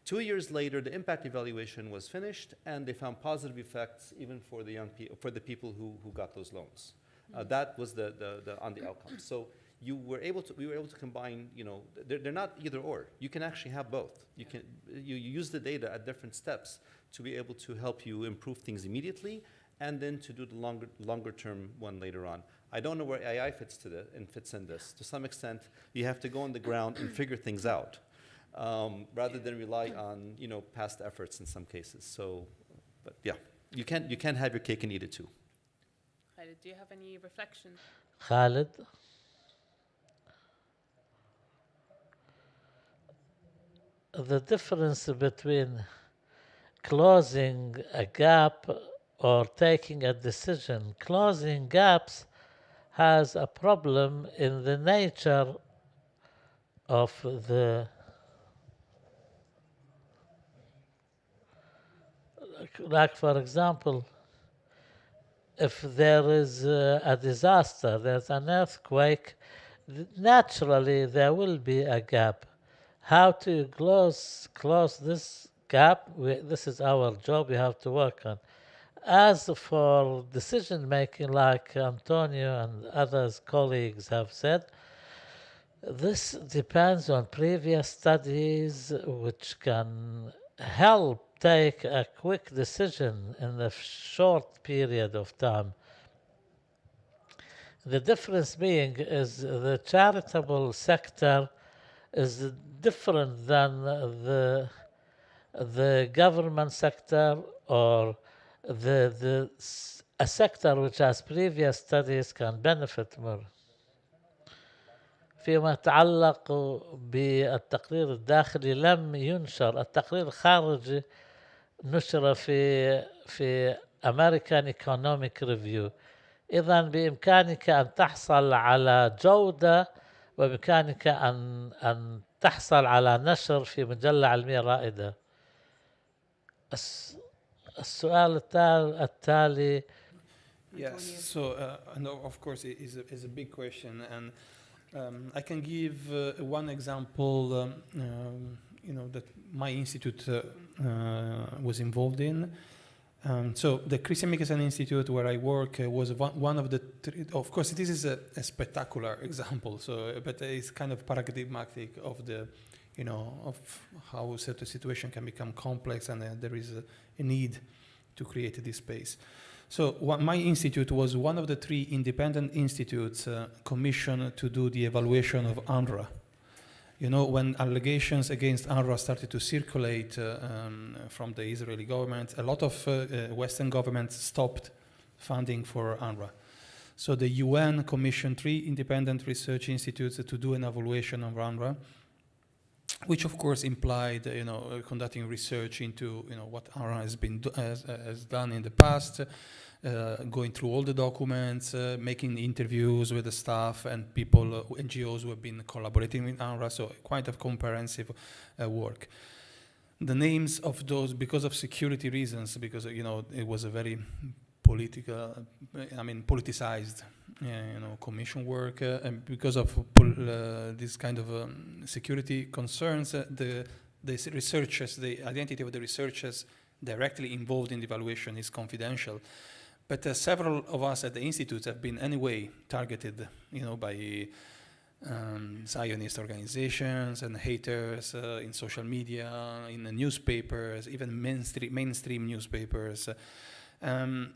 2 years later, the impact evaluation was finished, and they found positive effects even for the for the people who got those loans. That was on the outcome. So we were able to combine. They're not either or. You can actually have both. You use the data at different steps to be able to help you improve things immediately, and then to do the longer term one later on. I don't know where AI fits in this. To some extent, you have to go on the ground and figure things out, rather than rely on past efforts in some cases. So, but yeah, you can't have your cake and eat it too. Khaled, do you have any reflections? Khaled? The difference between closing a gap or taking a decision. Closing gaps has a problem in the nature of like for example, if there is a disaster, there's an earthquake, naturally there will be a gap. How to close this gap, this is our job we have to work on. As for decision making, like Antonio and others colleagues have said, this depends on previous studies which can help take a quick decision in a short period of time. The difference being is the charitable sector is different than the government sector or a sector which has previous studies can benefit more. فيما يتعلق بالتقرير الداخلي لم ينشر. التقرير الخارجي نشر في American Economic Review. إذا بإمكانك أن تحصل على جودة، وبإمكانك أن تحصل على نشر في مجلة علمية رائدة. السؤال التالي. Yes. So, and of course, it is a big question, and I can give one example. That my institute was involved in. So, the Christian Michelson Institute, where I work, was one of the. Of course, this is a spectacular example. So, but it's kind of paradigmatic of the, of how certain situation can become complex, and there is a need to create this space. So my institute was one of the 3 independent institutes commissioned to do the evaluation of UNRWA. When allegations against UNRWA started to circulate from the Israeli government, a lot of Western governments stopped funding for UNRWA. So the UN commissioned 3 independent research institutes to do an evaluation of UNRWA, which of course implied, conducting research into, what UNRWA has done in the past, going through all the documents, making interviews with the staff and people, NGOs who have been collaborating with UNRWA, so quite a comprehensive work. The names of those, because of security reasons, because, it was a very politicized, commission work, and because of this kind of security concerns, the researchers, the identity of the researchers directly involved in the evaluation is confidential. But several of us at the institutes have been anyway targeted, by Zionist organizations and haters in social media, in the newspapers, even mainstream newspapers.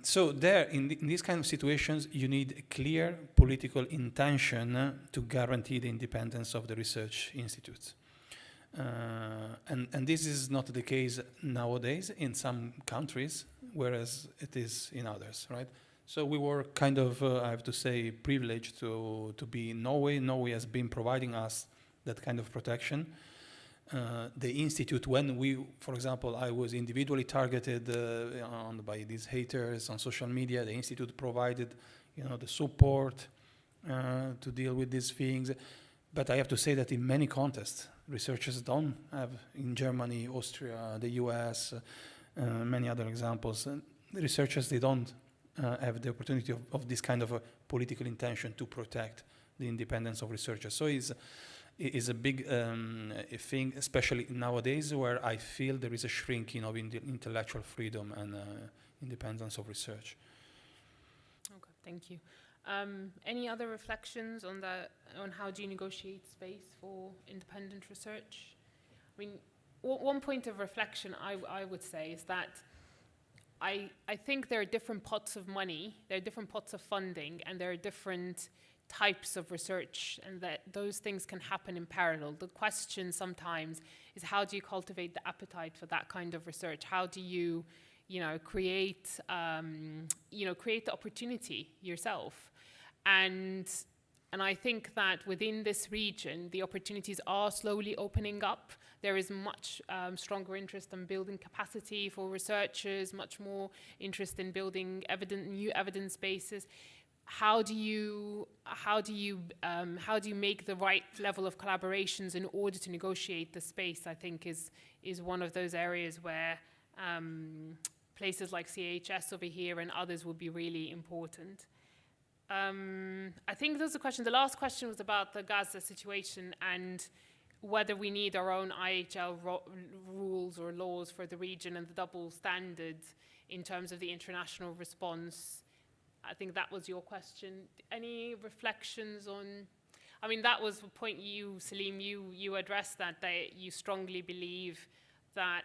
So there, in these kind of situations, you need a clear political intention to guarantee the independence of the research institutes. And this is not the case nowadays in some countries, whereas it is in others, right? So we were kind of, I have to say, privileged to be in Norway. Norway has been providing us that kind of protection. The institute, when for example, I was individually targeted by these haters on social media, the institute provided, the support to deal with these things. But I have to say that in many contexts, researchers don't have, in Germany, Austria, the US, many other examples, the researchers, they don't have the opportunity of this kind of a political intention to protect the independence of researchers. So it is a big thing, especially nowadays, where I feel there is a shrinking of intellectual freedom and independence of research. Okay, thank you. Any other reflections on how do you negotiate space for independent research? I mean, one point of reflection I would say is that I think there are different pots of money, there are different pots of funding, and there are different types of research, and that those things can happen in parallel. The question sometimes is, how do you cultivate the appetite for that kind of research? How do you, create the opportunity yourself? And I think that within this region, the opportunities are slowly opening up. There is much stronger interest in building capacity for researchers, much more interest in building new evidence bases. How do you make the right level of collaborations in order to negotiate the space? I think is one of those areas where places like CHS over here and others will be really important. I think those are questions. The last question was about the Gaza situation and whether we need our own IHL rules or laws for the region and the double standards in terms of the international response. I think that was your question. Any reflections on, that was the point Salim, you addressed that you strongly believe that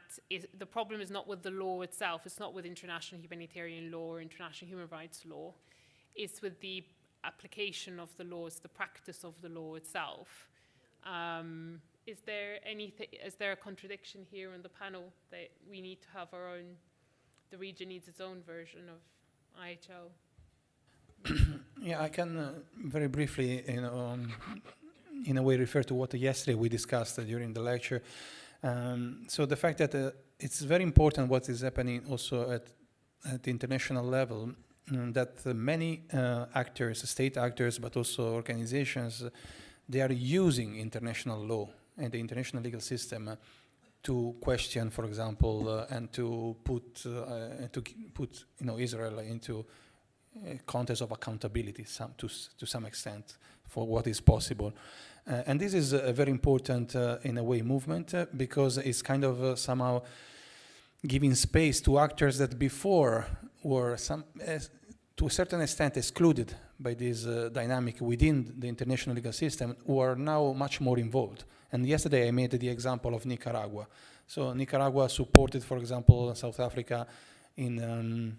the problem is not with the law itself, it's not with international humanitarian law or international human rights law, it's with the application of the laws, the practice of the law itself. Is there a contradiction here in the panel that we need to have the region needs its own version of IHL? Yeah, I can very briefly, in a way refer to what yesterday we discussed during the lecture. So the fact that it's very important what is happening also at the international level, that many actors, state actors, but also organizations, they are using international law and the international legal system to question, for example, and to put Israel into a context of accountability to some extent for what is possible. And this is a very important, in a way, movement because it's kind of somehow giving space to actors that before were to a certain extent excluded by this dynamic within the international legal system, who are now much more involved. And yesterday I made the example of Nicaragua. So Nicaragua supported, for example, South Africa in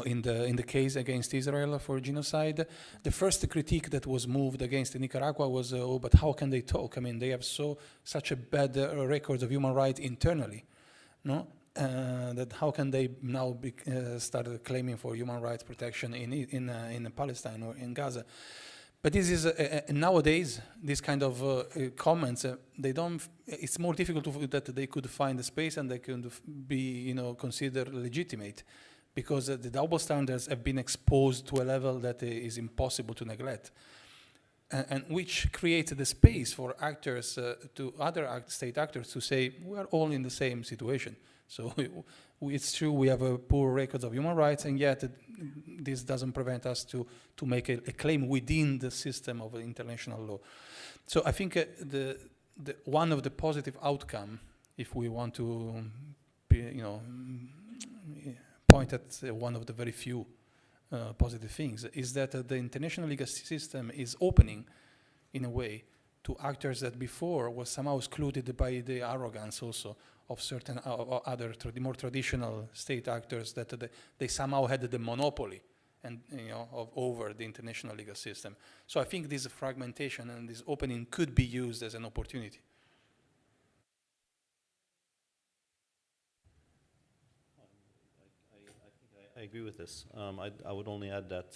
the case against Israel for genocide. The first critique that was moved against Nicaragua was, but how can they talk? I mean, they have such a bad record of human rights internally, no? That how can they now start claiming for human rights protection in Palestine or in Gaza? But this is nowadays this kind of comments. They don't. It's more difficult that they could find a space and they could be considered legitimate, because the double standards have been exposed to a level that is impossible to neglect, and which creates the space for actors, to other state actors, to say we are all in the same situation. So it's true we have a poor record of human rights, and yet this doesn't prevent us to make a claim within the system of international law. So I think the one of the positive outcome, if we want to point at one of the very few positive things, is that the international legal system is opening, in a way, to actors that before was somehow excluded by the arrogance also of certain other more traditional state actors, that they somehow had the monopoly and over the international legal system. So I think this fragmentation and this opening could be used as an opportunity. I agree with this. I would only add that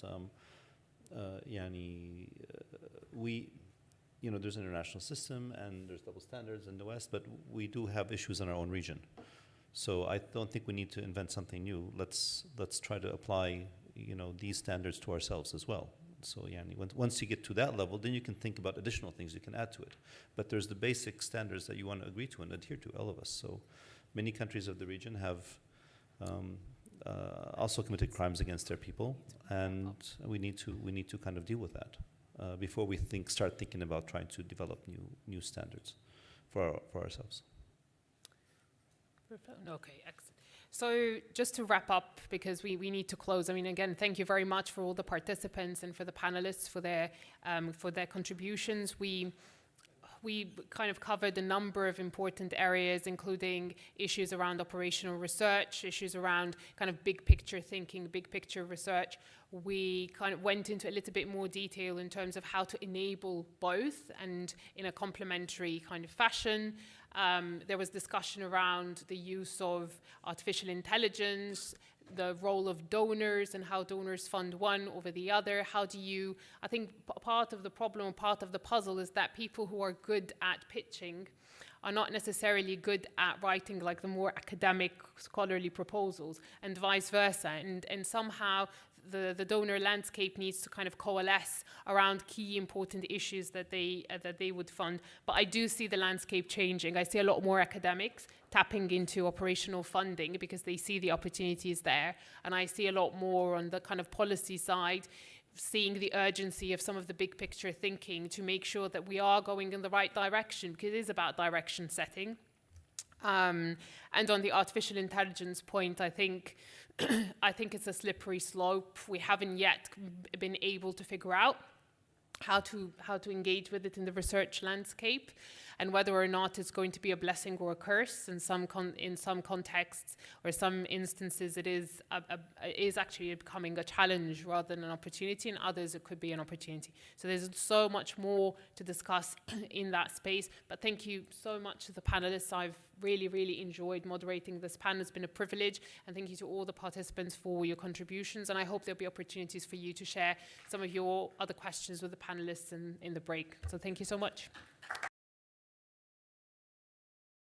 there's an international system and there's double standards in the West, but we do have issues in our own region. So I don't think we need to invent something new. Let's try to apply these standards to ourselves as well. So once you get to that level, then you can think about additional things you can add to it. But there's the basic standards that you want to agree to and adhere to, all of us. So many countries of the region have also committed crimes against their people, and we need to kind of deal with that before we start thinking about trying to develop new standards for ourselves. Okay, excellent. So just to wrap up, because we need to close. I mean, again, thank you very much for all the participants and for the panelists for their contributions. We kind of covered a number of important areas, including issues around operational research, issues around kind of big picture thinking, big picture research. We kind of went into a little bit more detail in terms of how to enable both and in a complementary kind of fashion. There was discussion around the use of artificial intelligence, the role of donors and how donors fund one over the other. I think part of the problem or part of the puzzle is that people who are good at pitching are not necessarily good at writing like the more academic scholarly proposals, and vice versa. And somehow the donor landscape needs to kind of coalesce around key important issues that they would fund. But I do see the landscape changing. I see a lot more academics tapping into operational funding because they see the opportunities there. And I see a lot more on the kind of policy side, seeing the urgency of some of the big picture thinking to make sure that we are going in the right direction, because it is about direction setting. And on the artificial intelligence point, I think it's a slippery slope. We haven't yet been able to figure out how to engage with it in the research landscape, and whether or not it's going to be a blessing or a curse. In some contexts or some instances, it is actually becoming a challenge rather than an opportunity. In others, it could be an opportunity. So there's so much more to discuss in that space. But thank you so much to the panelists. I've really, really enjoyed moderating this panel. It's been a privilege. And thank you to all the participants for your contributions. And I hope there'll be opportunities for you to share some of your other questions with the panelists in the break. So thank you so much.